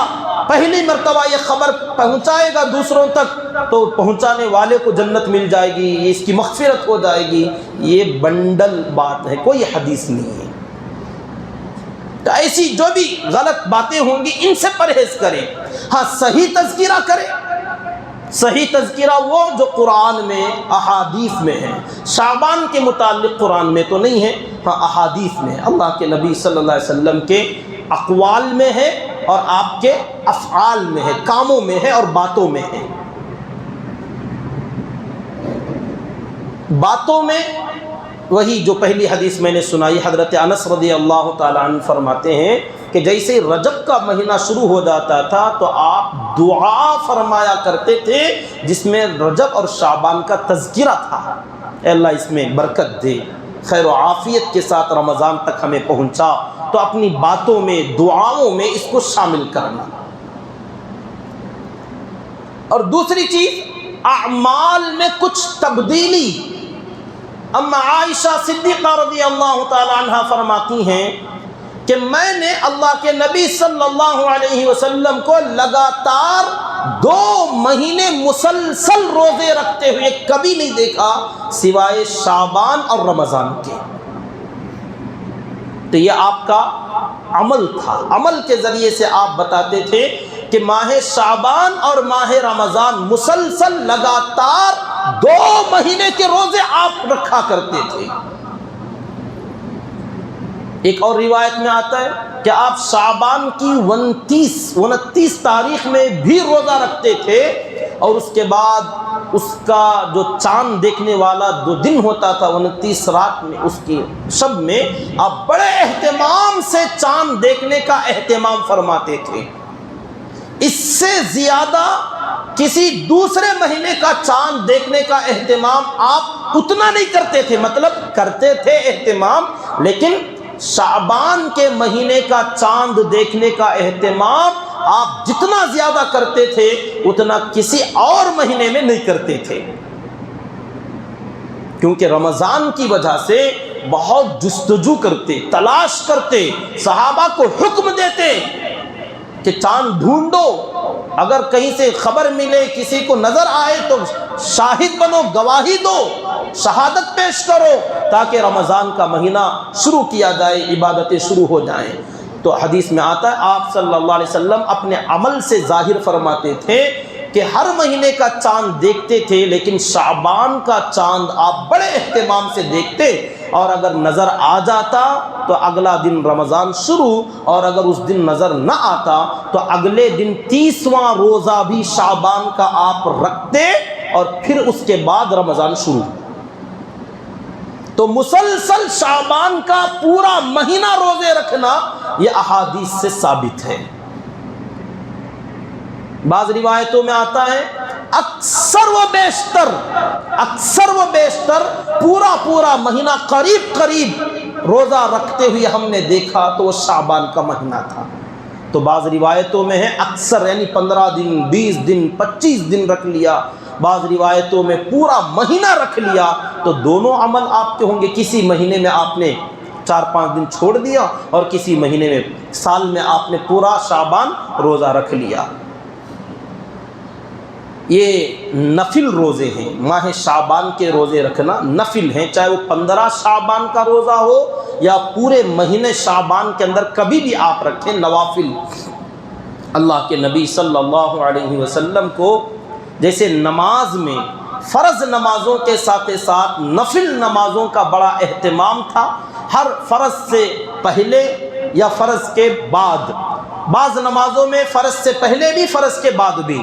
پہلی مرتبہ یہ خبر پہنچائے گا دوسروں تک تو پہنچانے والے کو جنت مل جائے گی، اس کی مغفرت ہو جائے گی۔ یہ بنڈل بات ہے، کوئی حدیث نہیں ہے۔ تو ایسی جو بھی غلط باتیں ہوں گی ان سے پرہیز کریں۔ ہاں صحیح تذکرہ کریں، صحیح تذکرہ وہ جو قرآن میں، احادیث میں ہے۔ شعبان کے متعلق قرآن میں تو نہیں ہے، ہاں احادیث میں ہے، اللہ کے نبی صلی اللہ علیہ وسلم کے اقوال میں ہے اور آپ کے افعال میں ہے، کاموں میں ہے اور باتوں میں ہے۔ باتوں میں وہی جو پہلی حدیث میں نے سنائی، حضرت انس رضی اللہ تعالیٰ عنہ فرماتے ہیں کہ جیسے رجب کا مہینہ شروع ہو جاتا تھا تو آپ دعا فرمایا کرتے تھے جس میں رجب اور شعبان کا تذکرہ تھا۔ اے اللہ اس میں برکت دے، خیر و عافیت کے ساتھ رمضان تک ہمیں پہنچا، تو اپنی باتوں میں، دعاؤں میں اس کو شامل کرنا۔ اور دوسری چیز، اعمال میں کچھ تبدیلی۔ اما عائشہ صدیقہ رضی اللہ تعالی عنہ فرماتی ہیں کہ میں نے اللہ کے نبی صلی اللہ علیہ وسلم کو لگاتار 2 مہینے مسلسل روزے رکھتے ہوئے کبھی نہیں دیکھا سوائے شعبان اور رمضان کے۔ تو یہ آپ کا عمل تھا، عمل کے ذریعے سے آپ بتاتے تھے کہ ماہ شعبان اور ماہ رمضان مسلسل لگاتار 2 مہینے کے روزے آپ رکھا کرتے تھے۔ ایک اور روایت میں آتا ہے کہ آپ شعبان کی 29 تاریخ میں بھی روزہ رکھتے تھے اور اس کے بعد اس کا جو چاند دیکھنے والا جو دن ہوتا تھا 29 رات میں، اس کی شب میں آپ بڑے اہتمام سے چاند دیکھنے کا اہتمام فرماتے تھے۔ اس سے زیادہ کسی دوسرے مہینے کا چاند دیکھنے کا اہتمام آپ اتنا نہیں کرتے تھے، مطلب کرتے تھے اہتمام، لیکن شعبان کے مہینے کا چاند دیکھنے کا اہتمام آپ جتنا زیادہ کرتے تھے اتنا کسی اور مہینے میں نہیں کرتے تھے، کیونکہ رمضان کی وجہ سے بہت جستجو کرتے، تلاش کرتے، صحابہ کو حکم دیتے کہ چاند ڈھونڈو، اگر کہیں سے خبر ملے، کسی کو نظر آئے تو شاہد بنو، گواہی دو، شہادت پیش کرو، تاکہ رمضان کا مہینہ شروع کیا جائے، عبادتیں شروع ہو جائیں۔ تو حدیث میں آتا ہے آپ صلی اللہ علیہ وسلم اپنے عمل سے ظاہر فرماتے تھے کہ ہر مہینے کا چاند دیکھتے تھے، لیکن شعبان کا چاند آپ بڑے اہتمام سے دیکھتے، اور اگر نظر آ جاتا تو اگلا دن رمضان شروع، اور اگر اس دن نظر نہ آتا تو اگلے دن 30واں روزہ بھی شعبان کا آپ رکھتے، اور پھر اس کے بعد رمضان شروع۔ تو مسلسل شعبان کا پورا مہینہ روزے رکھنا یہ احادیث سے ثابت ہے۔ بعض روایتوں میں آتا ہے اکثر و بیشتر پورا مہینہ قریب روزہ رکھتے ہوئے ہم نے دیکھا تو وہ شعبان کا مہینہ تھا۔ تو بعض روایتوں میں ہے اکثر یعنی 15 دن، 20 دن، 25 دن رکھ لیا، بعض روایتوں میں پورا مہینہ رکھ لیا۔ تو دونوں عمل آپ کے ہوں گے، کسی مہینے میں آپ نے 4-5 دن چھوڑ دیا، اور کسی مہینے میں سال میں آپ نے پورا شعبان روزہ رکھ لیا۔ یہ نفل روزے ہیں، ماہ شعبان کے روزے رکھنا نفل ہیں، چاہے وہ 15 شعبان کا روزہ ہو یا پورے مہینے شعبان کے اندر کبھی بھی آپ رکھیں، نوافل۔ اللہ کے نبی صلی اللہ علیہ وسلم کو جیسے نماز میں فرض نمازوں کے ساتھ ساتھ نفل نمازوں کا بڑا اہتمام تھا، ہر فرض سے پہلے یا فرض کے بعد، بعض نمازوں میں فرض سے پہلے بھی فرض کے بعد بھی،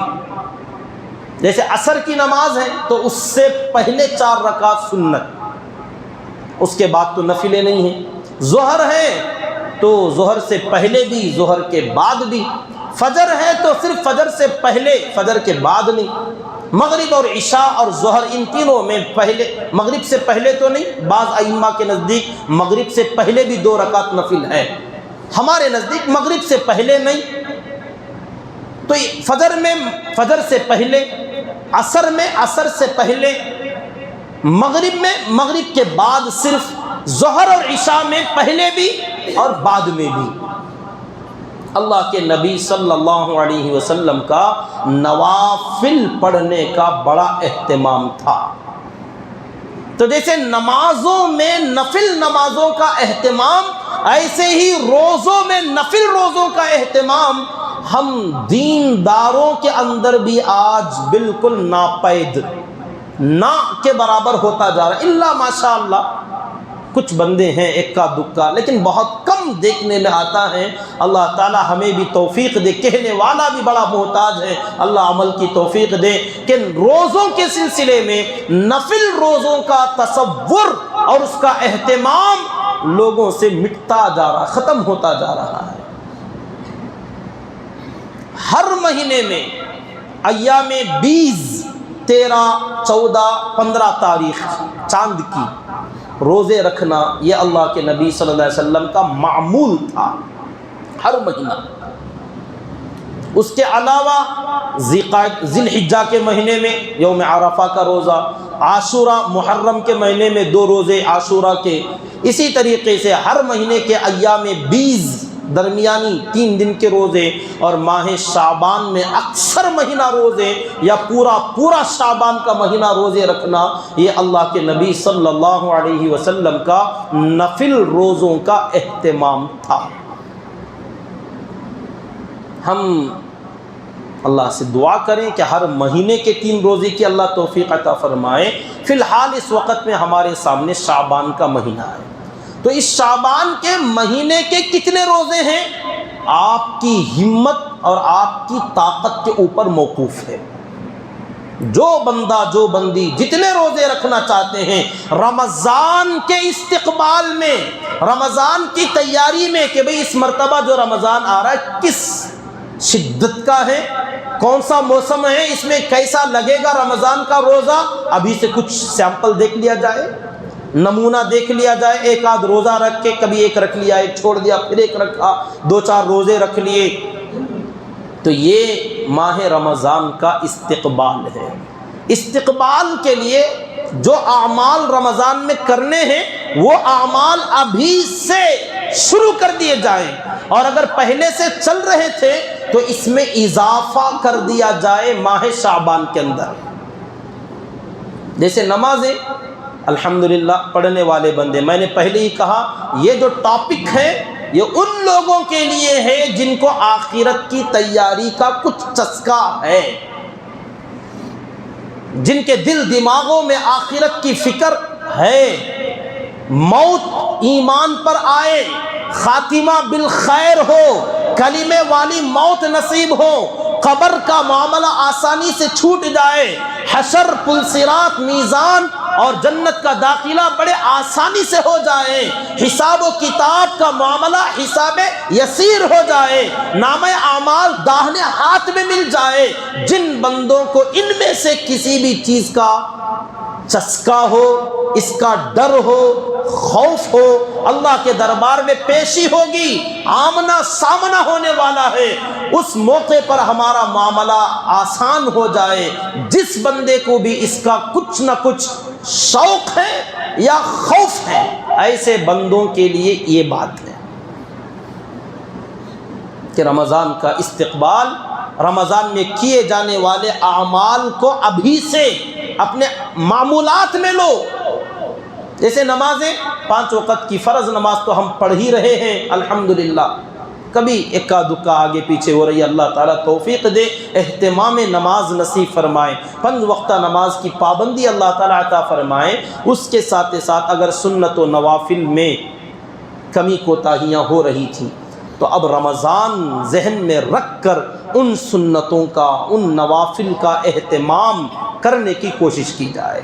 جیسے عصر کی نماز ہے تو اس سے پہلے 4 رکعت سنت، اس کے بعد تو نفلیں نہیں ہیں۔ ظہر ہے تو ظہر سے پہلے بھی، ظہر کے بعد بھی۔ فجر ہے تو صرف فجر سے پہلے، فجر کے بعد نہیں۔ مغرب اور عشاء اور ظہر ان تینوں میں پہلے، مغرب سے پہلے تو نہیں، بعض ائمہ کے نزدیک مغرب سے پہلے بھی 2 رکعت نفل ہے، ہمارے نزدیک مغرب سے پہلے نہیں۔ تو فجر میں فجر سے پہلے، عصر میں عصر سے پہلے، مغرب میں مغرب کے بعد، صرف ظہر اور عشاء میں پہلے بھی اور بعد میں بھی۔ اللہ کے نبی صلی اللہ علیہ وسلم کا نوافل پڑھنے کا بڑا اہتمام تھا۔ تو جیسے نمازوں میں نفل نمازوں کا اہتمام، ایسے ہی روزوں میں نفل روزوں کا اہتمام ہم دینداروں کے اندر بھی آج بالکل ناپید، نہ کے برابر ہوتا جا رہا ہے۔ الا ماشاء اللہ کچھ بندے ہیں اکا دکا، لیکن بہت کم دیکھنے میں آتا ہے۔ اللہ تعالی ہمیں بھی توفیق دے، کہنے والا بھی بڑا محتاج ہے، اللہ عمل کی توفیق دے کہ روزوں کے سلسلے میں نفل روزوں کا تصور اور اس کا اہتمام لوگوں سے مٹتا جا رہا، ختم ہوتا جا رہا ہے۔ ہر مہینے میں ایام 20، 13، 14، 15 تاریخ چاند کی روزے رکھنا یہ اللہ کے نبی صلی اللہ علیہ وسلم کا معمول تھا، ہر مہینہ۔ اس کے علاوہ ذی الحجہ کے مہینے میں یوم عرفہ کا روزہ، عاشورہ محرم کے مہینے میں 2 روزے عاشورہ کے، اسی طریقے سے ہر مہینے کے ایام 20 درمیانی 3 دن کے روزے، اور ماہ شعبان میں اکثر مہینہ روزے یا پورا شعبان کا مہینہ روزے رکھنا، یہ اللہ کے نبی صلی اللہ علیہ وسلم کا نفل روزوں کا اہتمام تھا۔ ہم اللہ سے دعا کریں کہ ہر مہینے کے 3 روزے کی اللہ توفیق عطا فرمائے۔ فی الحال اس وقت میں ہمارے سامنے شعبان کا مہینہ ہے، تو اس شعبان کے مہینے کے کتنے روزے ہیں آپ کی ہمت اور آپ کی طاقت کے اوپر موقوف ہے۔ جو بندہ جو بندی جتنے روزے رکھنا چاہتے ہیں رمضان کے استقبال میں، رمضان کی تیاری میں، کہ بھئی اس مرتبہ جو رمضان آ رہا ہے کس شدت کا ہے، کون سا موسم ہے، اس میں کیسا لگے گا رمضان کا روزہ، ابھی سے کچھ سیمپل دیکھ لیا جائے، نمونہ دیکھ لیا جائے، ایک آدھ روزہ رکھ کے کبھی ایک رکھ لیا، ایک چھوڑ دیا، پھر ایک رکھا، 2-4 روزے رکھ لیے. تو یہ ماہ رمضان کا استقبال ہے. استقبال کے لیے جو اعمال رمضان میں کرنے ہیں وہ اعمال ابھی سے شروع کر دیے جائیں، اور اگر پہلے سے چل رہے تھے تو اس میں اضافہ کر دیا جائے ماہ شعبان کے اندر. جیسے نمازیں الحمدللہ پڑھنے والے بندے، میں نے پہلے ہی کہا یہ جو ٹاپک ہے یہ ان لوگوں کے لیے ہے جن کو آخرت کی تیاری کا کچھ چسکا ہے، جن کے دل دماغوں میں آخرت کی فکر ہے، موت ایمان پر آئے، خاتمہ بالخیر ہو، کلمے والی موت نصیب ہو، قبر کا معاملہ آسانی سے چھوٹ جائے، حشر، پل صراط، میزان اور جنت کا داخلہ بڑے آسانی سے ہو جائے، حساب و کتاب کا معاملہ حساب یسیر ہو جائے، نام اعمال داہنے ہاتھ میں مل جائے. جن بندوں کو ان میں سے کسی بھی چیز کا چسکا ہو، اس کا ڈر ہو، خوف ہو، اللہ کے دربار میں پیشی ہوگی، آمنا سامنا ہونے والا ہے، اس موقع پر ہمارا معاملہ آسان ہو جائے. جس بندے کو بھی اس کا کچھ نہ کچھ شوق ہے یا خوف ہے، ایسے بندوں کے لیے یہ بات ہے کہ رمضان کا استقبال، رمضان میں کیے جانے والے اعمال کو ابھی سے اپنے معمولات میں لو. جیسے نمازیں 5 وقت کی فرض نماز تو ہم پڑھ ہی رہے ہیں الحمدللہ، کبھی اکا دکا آگے پیچھے ہو رہی ہے، اللہ تعالیٰ توفیق دے، اہتمام نماز نصیب فرمائے، 5 وقتہ نماز کی پابندی اللہ تعالیٰ عطا فرمائے. اس کے ساتھ ساتھ اگر سنت و نوافل میں کمی کوتاہیاں ہو رہی تھیں تو اب رمضان ذہن میں رکھ کر ان سنتوں کا، ان نوافل کا اہتمام کرنے کی کوشش کی جائے.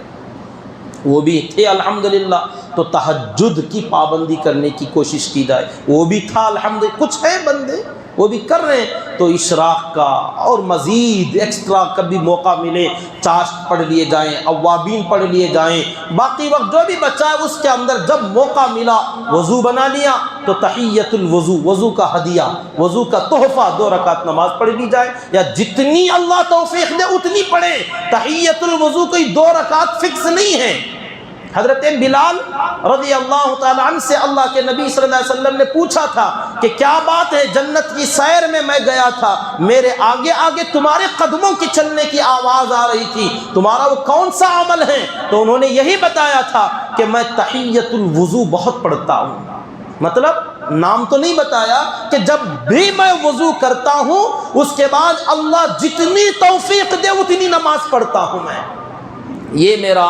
وہ بھی تھے الحمدللہ تو تہجد کی پابندی کرنے کی کوشش کی جائے، وہ بھی تھا الحمدللہ. کچھ ہے بندے وہ بھی کر رہے ہیں تو اشراق کا اور مزید ایکسٹرا کبھی موقع ملے چاشت پڑھ لیے جائیں، اوابین پڑھ لیے جائیں، باقی وقت جو بھی بچا ہے اس کے اندر جب موقع ملا وضو بنا لیا تو تحیت الوضو، وضو کا ہدیہ، وضو کا تحفہ 2 رکعت نماز پڑھ لی جائے، یا جتنی اللہ توفیق دے اتنی پڑھیں. تحیت الوضو کوئی 2 رکعت فکس نہیں ہے. حضرت بلال رضی اللہ تعالیٰ عنہ سے اللہ کے نبی صلی اللہ علیہ وسلم نے پوچھا تھا کہ کیا بات ہے، جنت کی سیر میں میں گیا تھا، میرے آگے آگے تمہارے قدموں کی چلنے کی آواز آ رہی تھی، تمہارا وہ کون سا عمل ہے؟ تو انہوں نے یہی بتایا تھا کہ میں تحیت الوضو بہت پڑھتا ہوں. مطلب نام تو نہیں بتایا کہ جب بھی میں وضو کرتا ہوں اس کے بعد اللہ جتنی توفیق دے اتنی نماز پڑھتا ہوں میں. یہ میرا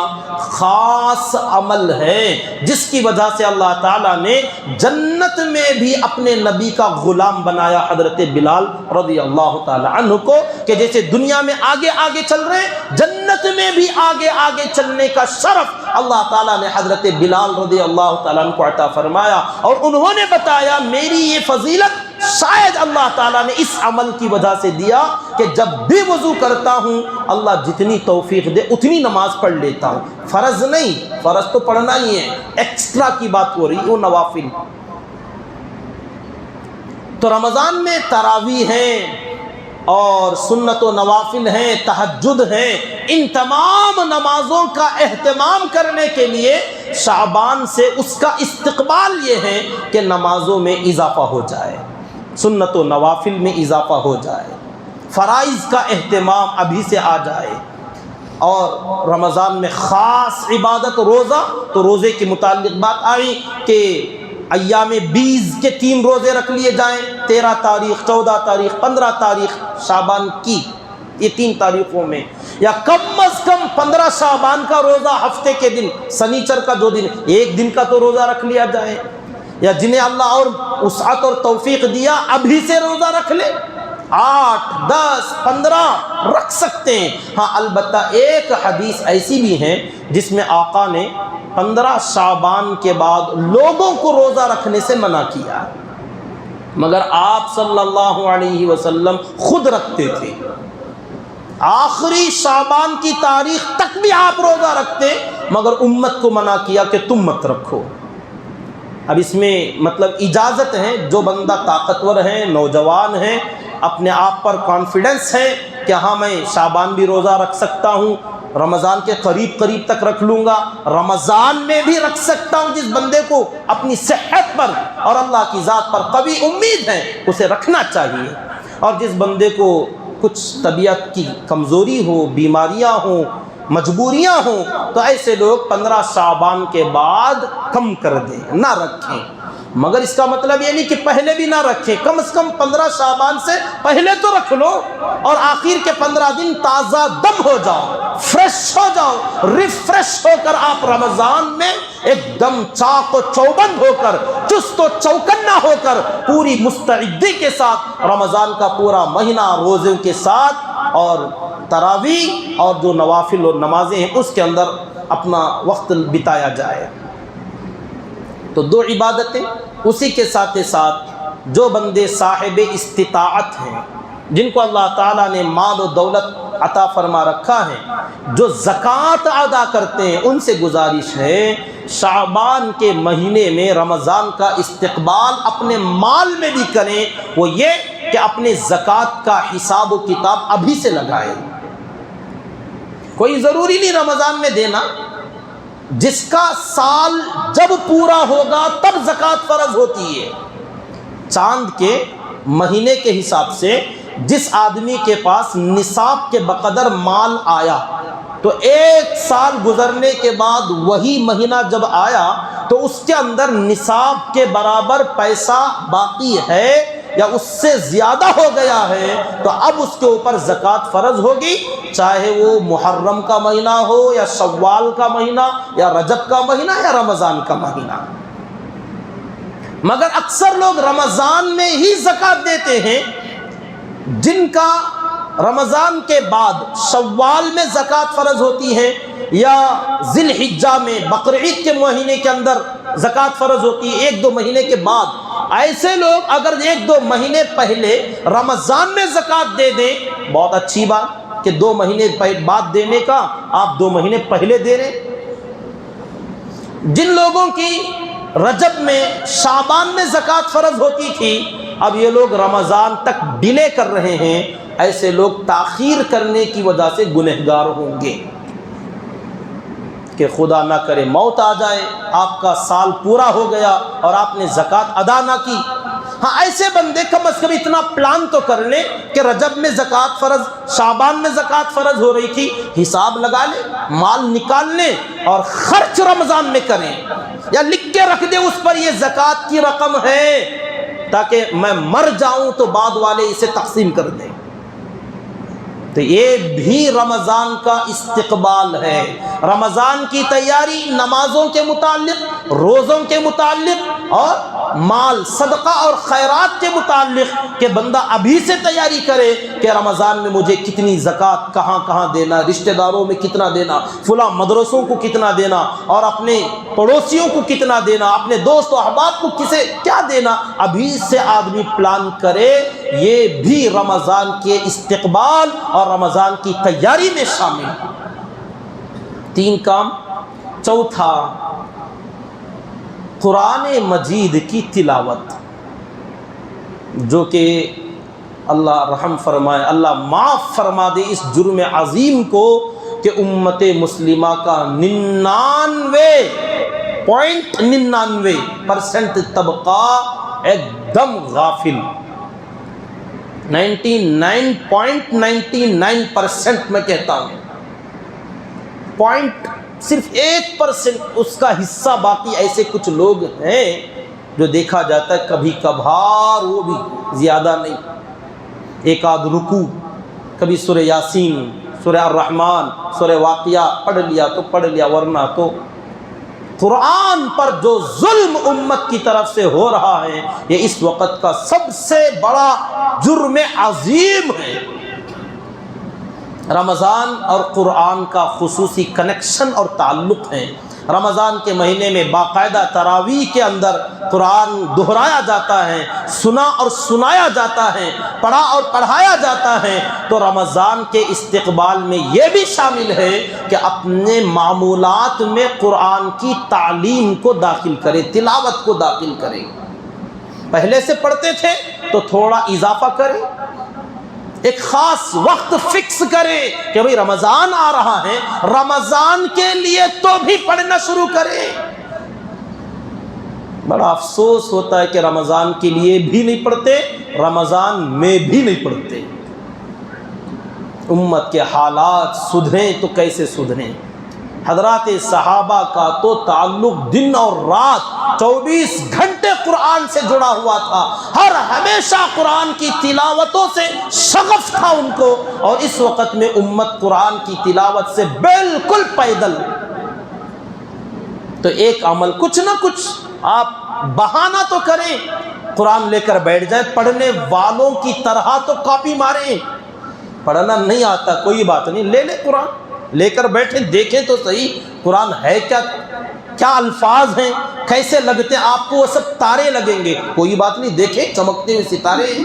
خاص عمل ہے جس کی وجہ سے اللہ تعالیٰ نے جنت میں بھی اپنے نبی کا غلام بنایا حضرت بلال رضی اللہ تعالیٰ عنہ کو، کہ جیسے دنیا میں آگے آگے چل رہے ہیں جنت میں بھی آگے آگے چلنے کا شرف اللہ تعالیٰ نے حضرت بلال رضی اللہ تعالیٰ عنہ کو عطا فرمایا. اور انہوں نے بتایا میری یہ فضیلت شاید اللہ تعالیٰ نے اس عمل کی وجہ سے دیا کہ جب بھی وضو کرتا ہوں اللہ جتنی توفیق دے اتنی نماز پڑھ لیتا ہوں. فرض نہیں، فرض تو پڑھنا ہی ہے، ایکسٹرا کی بات ہو رہی ہے وہ نوافل. تو رمضان میں تراویح ہیں اور سنت و نوافل ہیں، تہجد ہیں، ان تمام نمازوں کا اہتمام کرنے کے لیے شعبان سے اس کا استقبال یہ ہے کہ نمازوں میں اضافہ ہو جائے، سنت و نوافل میں اضافہ ہو جائے، فرائض کا اہتمام ابھی سے آ جائے. اور رمضان میں خاص عبادت روزہ، تو روزے کے متعلق بات آئی کہ ایام 20 کے 3 روزے رکھ لیے جائیں، 13 تاریخ، 14 تاریخ، 15 تاریخ شعبان کی، یہ 3 تاریخوں میں، یا کم از کم 15 شعبان کا روزہ ہفتے کے دن، سنیچر کا جو دن، 1 دن کا تو روزہ رکھ لیا جائے. یا جنہیں اللہ اور وسعت اور توفیق دیا ابھی سے روزہ رکھ لے. 8 10 15 رکھ سکتے ہیں۔ ہاں البتہ ایک حدیث ایسی بھی ہے جس میں آقا نے 15 شعبان کے بعد لوگوں کو روزہ رکھنے سے منع کیا، مگر آپ صلی اللہ علیہ وسلم خود رکھتے تھے۔ آخری شعبان کی تاریخ تک بھی آپ روزہ رکھتے، مگر امت کو منع کیا کہ تم مت رکھو۔ اب اس میں مطلب اجازت ہے، جو بندہ طاقتور ہے، نوجوان ہے، اپنے آپ پر کانفیڈنس ہے کہ ہاں میں شعبان بھی روزہ رکھ سکتا ہوں، رمضان کے قریب تک رکھ لوں گا، رمضان میں بھی رکھ سکتا ہوں۔ جس بندے کو اپنی صحت پر اور اللہ کی ذات پر قوی امید ہے اسے رکھنا چاہیے، اور جس بندے کو کچھ طبیعت کی کمزوری ہو، بیماریاں ہوں، مجبوریاں ہوں، تو ایسے لوگ 15 شعبان کے بعد کم کر دیں، نہ رکھیں۔ مگر اس کا مطلب یہ نہیں کہ پہلے بھی نہ رکھیں، کم از کم 15 شعبان سے پہلے تو رکھ لو، اور آخر کے 15 دن تازہ دم ہو جاؤ، فریش ہو جاؤ، ریفریش ہو کر آپ رمضان میں ایک دم چاق و چوبند ہو کر، چست و چوکنا ہو کر، پوری مستعدی کے ساتھ رمضان کا پورا مہینہ روزوں کے ساتھ اور تراویح اور جو نوافل اور نمازیں ہیں اس کے اندر اپنا وقت بتایا جائے۔ تو 2 عبادتیں، اسی کے ساتھ جو بندے صاحب استطاعت ہیں، جن کو اللہ تعالیٰ نے مال و دولت عطا فرما رکھا ہے، جو زکوٰۃ ادا کرتے ہیں، ان سے گزارش ہے شعبان کے مہینے میں رمضان کا استقبال اپنے مال میں بھی کریں۔ وہ یہ کہ اپنے زکوٰۃ کا حساب و کتاب ابھی سے لگائیں۔ کوئی ضروری نہیں رمضان میں دینا، جس کا سال جب پورا ہوگا تب زکوٰۃ فرض ہوتی ہے۔ چاند کے مہینے کے حساب سے جس آدمی کے پاس نصاب کے بقدر مال آیا، تو 1 سال گزرنے کے بعد وہی مہینہ جب آیا تو اس کے اندر نصاب کے برابر پیسہ باقی ہے یا اس سے زیادہ ہو گیا ہے، تو اب اس کے اوپر زکوٰۃ فرض ہوگی، چاہے وہ محرم کا مہینہ ہو یا شوال کا مہینہ یا رجب کا مہینہ یا رمضان کا مہینہ۔ مگر اکثر لوگ رمضان میں ہی زکوٰۃ دیتے ہیں، جن کا رمضان کے بعد شوال میں زکوٰۃ فرض ہوتی ہے یا ذی الحجہ میں بقرعید کے مہینے کے اندر زکوٰۃ فرض ہوتی ہے 1-2 مہینے کے بعد۔ ایسے لوگ اگر 1-2 مہینے پہلے رمضان میں زکوٰۃ دے دیں، بہت اچھی بات کہ 2 مہینے بعد دینے کا آپ 2 مہینے پہلے دے رہے۔ جن لوگوں کی رجب میں شعبان میں زکوٰۃ فرض ہوتی تھی، اب یہ لوگ رمضان تک ڈیلے کر رہے ہیں، ایسے لوگ تاخیر کرنے کی وجہ سے گنہگار ہوں گے کہ خدا نہ کرے موت آ جائے، آپ کا سال پورا ہو گیا اور آپ نے زکوٰۃ ادا نہ کی۔ ہاں ایسے بندے کم از کم اتنا پلان تو کر لیں کہ رجب میں زکوٰۃ فرض، شعبان میں زکوٰۃ فرض ہو رہی تھی، حساب لگا لیں، مال نکال لیں اور خرچ رمضان میں کریں، یا لکھ کے رکھ دیں اس پر یہ زکوٰۃ کی رقم ہے، تاکہ میں مر جاؤں تو بعد والے اسے تقسیم کر دیں۔ تو یہ بھی رمضان کا استقبال ہے، رمضان کی تیاری نمازوں کے متعلق، روزوں کے متعلق اور مال صدقہ اور خیرات کے متعلق، کہ بندہ ابھی سے تیاری کرے کہ رمضان میں مجھے کتنی زکوٰۃ کہاں کہاں دینا، رشتہ داروں میں کتنا دینا، فلاں مدرسوں کو کتنا دینا، اور اپنے پڑوسیوں کو کتنا دینا، اپنے دوست و احباب کو کسے کیا دینا، ابھی سے آدمی پلان کرے۔ یہ بھی رمضان کے استقبال اور رمضان کی تیاری میں شامل۔ 3 کام۔ چوتھا، قرآن مجید کی تلاوت، جو کہ اللہ رحم فرمائے، اللہ معاف فرما دے اس جرم عظیم کو کہ امت مسلمہ کا 99.99% طبقہ ایک دم غافل، 99.99% میں کہتا ہوں، صرف 1% اس کا حصہ باقی ایسے کچھ لوگ ہیں جو دیکھا جاتا ہے کبھی کبھار، وہ بھی زیادہ نہیں، 1 آدھ رکوع، کبھی سورہ یاسین، سورہ الرحمن، سورہ واقعہ پڑھ لیا تو پڑھ لیا، ورنہ تو قرآن پر جو ظلم امت کی طرف سے ہو رہا ہے یہ اس وقت کا سب سے بڑا جرم عظیم ہے۔ رمضان اور قرآن کا خصوصی کنیکشن اور تعلق ہے۔ رمضان کے مہینے میں باقاعدہ تراویح کے اندر قرآن دہرایا جاتا ہے، سنا اور سنایا جاتا ہے، پڑھا اور پڑھایا جاتا ہے۔ تو رمضان کے استقبال میں یہ بھی شامل ہے کہ اپنے معمولات میں قرآن کی تعلیم کو داخل کرے، تلاوت کو داخل کرے۔ پہلے سے پڑھتے تھے تو تھوڑا اضافہ کرے، ایک خاص وقت فکس کرے کہ بھئی رمضان آ رہا ہے، رمضان کے لیے تو بھی پڑھنا شروع کرے۔ بڑا افسوس ہوتا ہے کہ رمضان کے لیے بھی نہیں پڑھتے، رمضان میں بھی نہیں پڑھتے۔ امت کے حالات سدھریں تو کیسے سدھریں؟ حضرات صحابہ کا تو تعلق دن اور رات 24 گھنٹے قرآن سے جڑا ہوا تھا، ہر ہمیشہ قرآن کی تلاوتوں سے شغف تھا ان کو، اور اس وقت میں امت قرآن کی تلاوت سے بالکل پیدل۔ تو ایک عمل، کچھ نہ کچھ آپ بہانہ تو کریں، قرآن لے کر بیٹھ جائیں، پڑھنے والوں کی طرح تو کاپی ماریں۔ پڑھنا نہیں آتا کوئی بات نہیں، لے لیں قرآن، لے کر بیٹھیں، دیکھیں تو صحیح قرآن ہے کیا، کیا الفاظ ہیں، کیسے لگتے ہیں۔ آپ کو وہ سب تارے لگیں گے، کوئی بات نہیں، دیکھیں چمکتے ہوئے ستارے ہیں،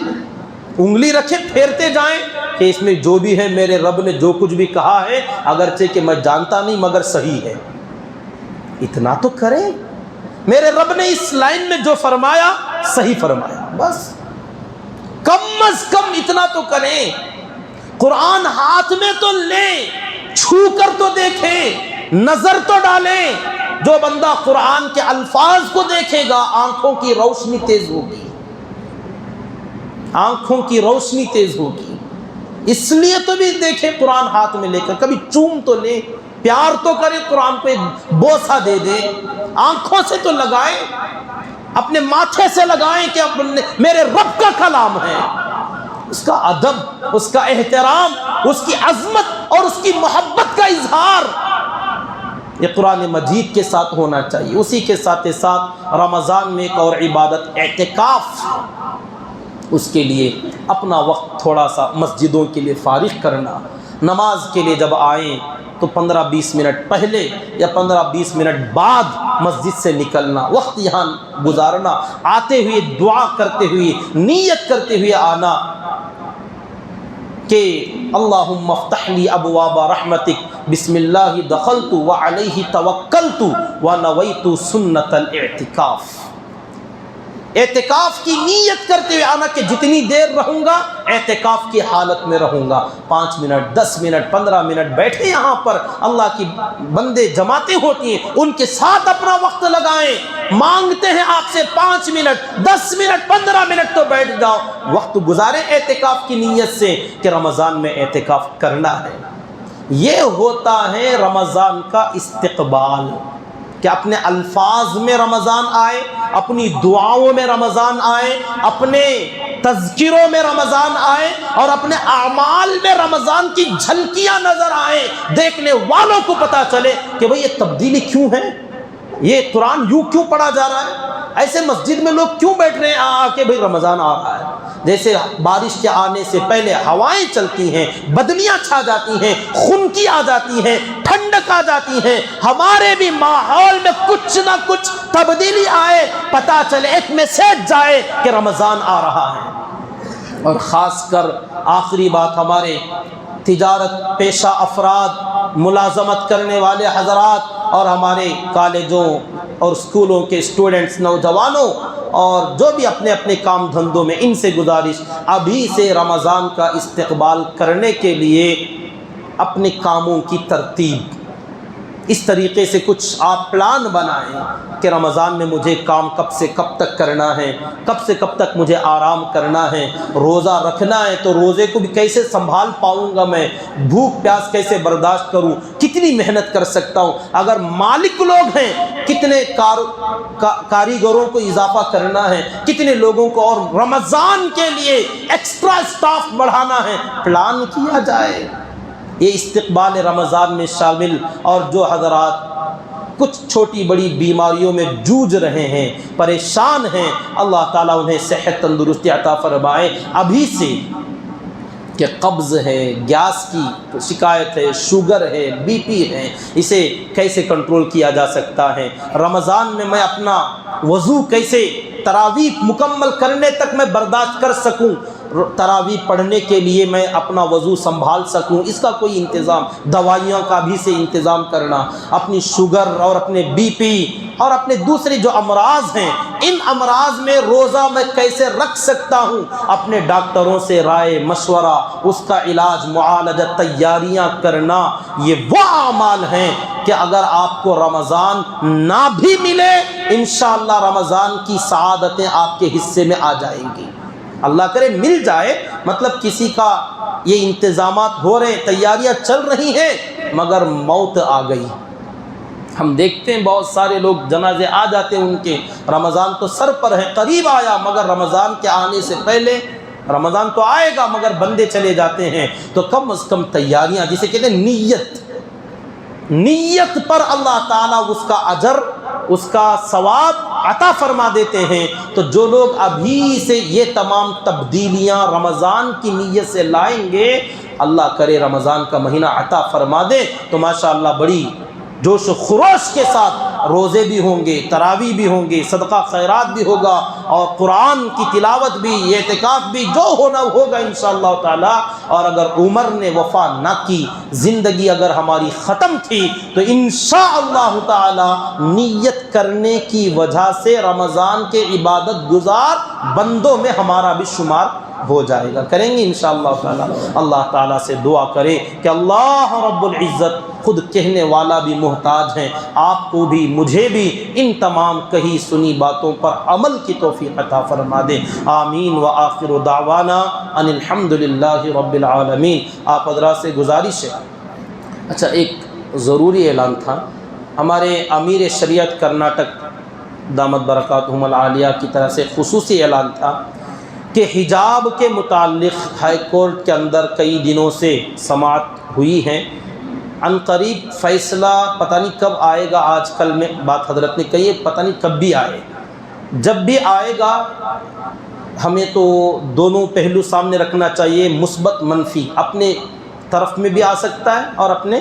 انگلی رکھیں، پھیرتے جائیں کہ اس میں جو بھی ہے میرے رب نے جو کچھ بھی کہا ہے، اگرچہ کہ میں جانتا نہیں مگر صحیح ہے۔ اتنا تو کریں، میرے رب نے اس لائن میں جو فرمایا صحیح فرمایا، بس کم از کم اتنا تو کریں۔ قرآن ہاتھ میں تو لیں، چھو کر تو دیکھیں، نظر تو ڈالیں۔ جو بندہ قرآن کے الفاظ کو دیکھے گا آنکھوں کی روشنی تیز ہوگی، آنکھوں کی روشنی تیز ہوگی۔ اس لیے تو بھی دیکھیں قرآن ہاتھ میں لے کر، کبھی چوم تو لیں، پیار تو کریں، قرآن پہ بوسہ دے دیں، آنکھوں سے تو لگائیں، اپنے ماتھے سے لگائیں کہ میرے رب کا کلام ہے۔ اس کا ادب، اس کا احترام، اس کی عظمت اور اس کی محبت کا اظہار یہ قرآن مجید کے ساتھ ہونا چاہیے۔ اسی کے ساتھ ساتھ رمضان میں ایک اور عبادت اعتکاف، اس کے لیے اپنا وقت تھوڑا سا مسجدوں کے لیے فارغ کرنا، نماز کے لیے جب آئیں تو 15-20 منٹ پہلے یا 15-20 منٹ بعد مسجد سے نکلنا، وقت یہاں گزارنا، آتے ہوئے دعا کرتے ہوئے، نیت کرتے ہوئے آنا کہ اللہم افتح لی ابواب رحمتک بسم اللہ دخلت وعلیہ توکلت ونویت سنت الاعتکاف۔ اعتکاف کی نیت کرتے ہوئے آنا کہ جتنی دیر رہوں گا اعتکاف کی حالت میں رہوں گا، 5 منٹ 10 منٹ 15 منٹ بیٹھے یہاں پر، اللہ کی بندے جماعتیں ہوتی ہیں ان کے ساتھ اپنا وقت لگائیں، مانگتے ہیں آپ سے 5 منٹ 10 منٹ 15 منٹ تو بیٹھ جاؤ، وقت گزاریں اعتکاف کی نیت سے کہ رمضان میں اعتکاف کرنا ہے۔ یہ ہوتا ہے رمضان کا استقبال، کہ اپنے الفاظ میں رمضان آئے، اپنی دعاؤں میں رمضان آئے، اپنے تذکروں میں رمضان آئے، اور اپنے اعمال میں رمضان کی جھلکیاں نظر آئیں، دیکھنے والوں کو پتہ چلے کہ بھئی یہ تبدیلی کیوں ہے، یہ قرآن یوں کیوں پڑھا جا رہا ہے، ایسے مسجد میں لوگ کیوں بیٹھ رہے ہیں آ کے بھئی رمضان آ رہا ہے۔ جیسے بارش کے آنے سے پہلے ہوائیں چلتی ہیں، بدلیاں چھا جاتی ہیں، خنکی آ جاتی ہیں، ٹھنڈک آ جاتی ہیں، ہمارے بھی ماحول میں کچھ نہ کچھ تبدیلی آئے، پتہ چلے، ایک میسیج جائے کہ رمضان آ رہا ہے۔ اور خاص کر آخری بات، ہمارے تجارت پیشہ افراد، ملازمت کرنے والے حضرات، اور ہمارے کالجوں اور اسکولوں کے اسٹوڈنٹس، نوجوانوں، اور جو بھی اپنے اپنے کام دھندوں میں، ان سے گزارش ابھی سے رمضان کا استقبال کرنے کے لیے اپنے کاموں کی ترتیب اس طریقے سے کچھ آپ پلان بنائیں کہ رمضان میں مجھے کام کب سے کب تک کرنا ہے، کب سے کب تک مجھے آرام کرنا ہے، روزہ رکھنا ہے تو روزے کو بھی کیسے سنبھال پاؤں گا میں، بھوک پیاس کیسے برداشت کروں، کتنی محنت کر سکتا ہوں، اگر مالک لوگ ہیں کتنے کاریگروں کو اضافہ کرنا ہے، کتنے لوگوں کو اور رمضان کے لیے ایکسٹرا اسٹاف بڑھانا ہے، پلان کیا جائے۔ یہ استقبال رمضان میں شامل، اور جو حضرات کچھ چھوٹی بڑی بیماریوں میں جوجھ رہے ہیں، پریشان ہیں، اللہ تعالیٰ انہیں صحت تندرستی عطا فرمائے ابھی سے، کہ قبض ہے، گیس کی شکایت ہے، شوگر ہے، بی پی ہے، اسے کیسے کنٹرول کیا جا سکتا ہے، رمضان میں میں اپنا وضو کیسے تراویح مکمل کرنے تک میں برداشت کر سکوں، تراویح پڑھنے کے لیے میں اپنا وضو سنبھال سکوں، اس کا کوئی انتظام، دوائیوں کا بھی سے انتظام کرنا، اپنی شوگر اور اپنے بی پی اور اپنے دوسری جو امراض ہیں، ان امراض میں روزہ میں کیسے رکھ سکتا ہوں، اپنے ڈاکٹروں سے رائے مشورہ، اس کا علاج، معالجہ، تیاریاں کرنا، یہ وہ اعمال ہیں کہ اگر آپ کو رمضان نہ بھی ملے، انشاءاللہ رمضان کی سعادتیں آپ کے حصے میں آ جائیں گی۔ اللہ کرے مل جائے، مطلب کسی کا یہ انتظامات ہو رہے، تیاریاں چل رہی ہیں، مگر موت آ گئی۔ ہم دیکھتے ہیں بہت سارے لوگ جنازے آ جاتے ہیں ان کے، رمضان تو سر پر ہے، قریب آیا، مگر رمضان کے آنے سے پہلے، رمضان تو آئے گا مگر بندے چلے جاتے ہیں، تو کم از کم تیاریاں، جسے کہتے ہیں نیت پر اللہ تعالیٰ اس کا اجر، اس کا ثواب عطا فرما دیتے ہیں۔ تو جو لوگ ابھی سے یہ تمام تبدیلیاں رمضان کی نیت سے لائیں گے، اللہ کرے رمضان کا مہینہ عطا فرما دے، تو ماشاءاللہ بڑی جوش و خروش کے ساتھ روزے بھی ہوں گے، تراویح بھی ہوں گے، صدقہ خیرات بھی ہوگا، اور قرآن کی تلاوت بھی، اعتکاف بھی، جو ہونا ہوگا انشاءاللہ تعالی۔ اور اگر عمر نے وفا نہ کی، زندگی اگر ہماری ختم تھی، تو انشاءاللہ تعالی نیت کرنے کی وجہ سے رمضان کے عبادت گزار بندوں میں ہمارا بھی شمار ہو جائے گا، کریں گے انشاءاللہ تعالی۔ اللہ تعالیٰ سے دعا کرے کہ اللہ رب العزت خود کہنے والا بھی محتاج ہیں، آپ کو بھی مجھے بھی ان تمام کہی سنی باتوں پر عمل کی توفیق عطا فرما دے، آمین۔ وآخر دعوانا ان الحمدللہ رب العالمین۔ آپ حضرات سے گزارش ہے، اچھا ایک ضروری اعلان تھا، ہمارے امیر شریعت کرناٹک دامت برکاتہم العالیہ کی طرف سے خصوصی اعلان تھا کہ حجاب کے متعلق ہائی کورٹ کے اندر کئی دنوں سے سماعت ہوئی ہیں، عن قریب فیصلہ پتہ نہیں کب آئے گا، آج کل میں بات حضرت نے کہی ہے، پتہ نہیں کب بھی آئے، جب بھی آئے گا ہمیں تو دونوں پہلو سامنے رکھنا چاہیے، مثبت منفی، اپنے طرف میں بھی آ سکتا ہے اور اپنے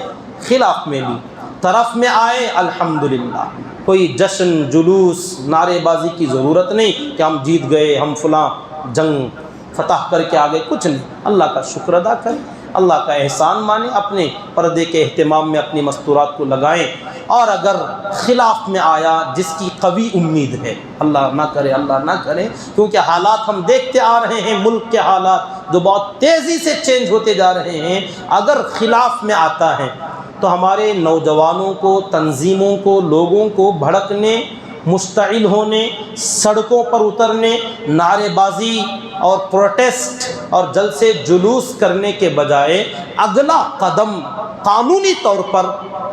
خلاف میں بھی۔ طرف میں آئے الحمدللہ، کوئی جشن جلوس نعرے بازی کی ضرورت نہیں کہ ہم جیت گئے، ہم فلاں جنگ فتح کر کے آگے، کچھ نہیں، اللہ کا شکر ادا کریں، اللہ کا احسان مانیں، اپنے پردے کے اہتمام میں اپنی مستورات کو لگائیں، اور اگر خلاف میں آیا جس کی قوی امید ہے، اللہ نہ کرے، اللہ نہ کرے، کیونکہ حالات ہم دیکھتے آ رہے ہیں، ملک کے حالات جو بہت تیزی سے چینج ہوتے جا رہے ہیں، اگر خلاف میں آتا ہے تو ہمارے نوجوانوں کو، تنظیموں کو، لوگوں کو بھڑکنے، مشتعل ہونے، سڑکوں پر اترنے، نعرے بازی اور پروٹیسٹ اور جلسے جلوس کرنے کے بجائے اگلا قدم قانونی طور پر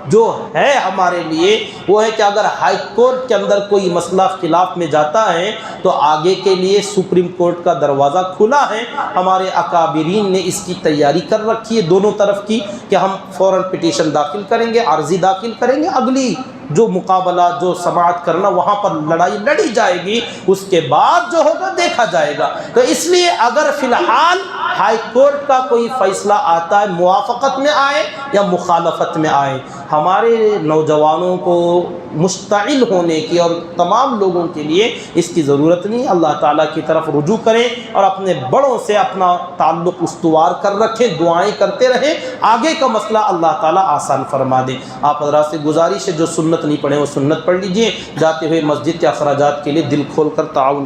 جو ہے ہمارے لیے وہ ہے کہ اگر ہائی کورٹ کے اندر کوئی مسئلہ خلاف میں جاتا ہے تو آگے کے لیے سپریم کورٹ کا دروازہ کھلا ہے، ہمارے اکابرین نے اس کی تیاری کر رکھی ہے دونوں طرف کی، کہ ہم فوراً پٹیشن داخل کریں گے، عرضی داخل کریں گے، اگلی جو مقابلہ، جو سماعت کرنا، وہاں پر لڑائی لڑی جائے گی، اس کے بعد جو ہوگا دیکھا جائے گا۔ تو اس لیے اگر فی الحال ہائی کورٹ کا کوئی فیصلہ آتا ہے، موافقت میں آئے یا مخالفت میں آئے، ہمارے نوجوانوں کو مشتعل ہونے کی اور تمام لوگوں کے لیے اس کی ضرورت نہیں، اللہ تعالیٰ کی طرف رجوع کریں اور اپنے بڑوں سے اپنا تعلق استوار کر رکھیں، دعائیں کرتے رہیں، آگے کا مسئلہ اللہ تعالیٰ آسان فرما دے۔ آپ حضرات سے گزارش ہے جو سنت نہیں پڑھیں وہ سنت پڑھ لیجئے، جاتے ہوئے مسجد کے اخراجات کے لیے دل کھول کر تعاون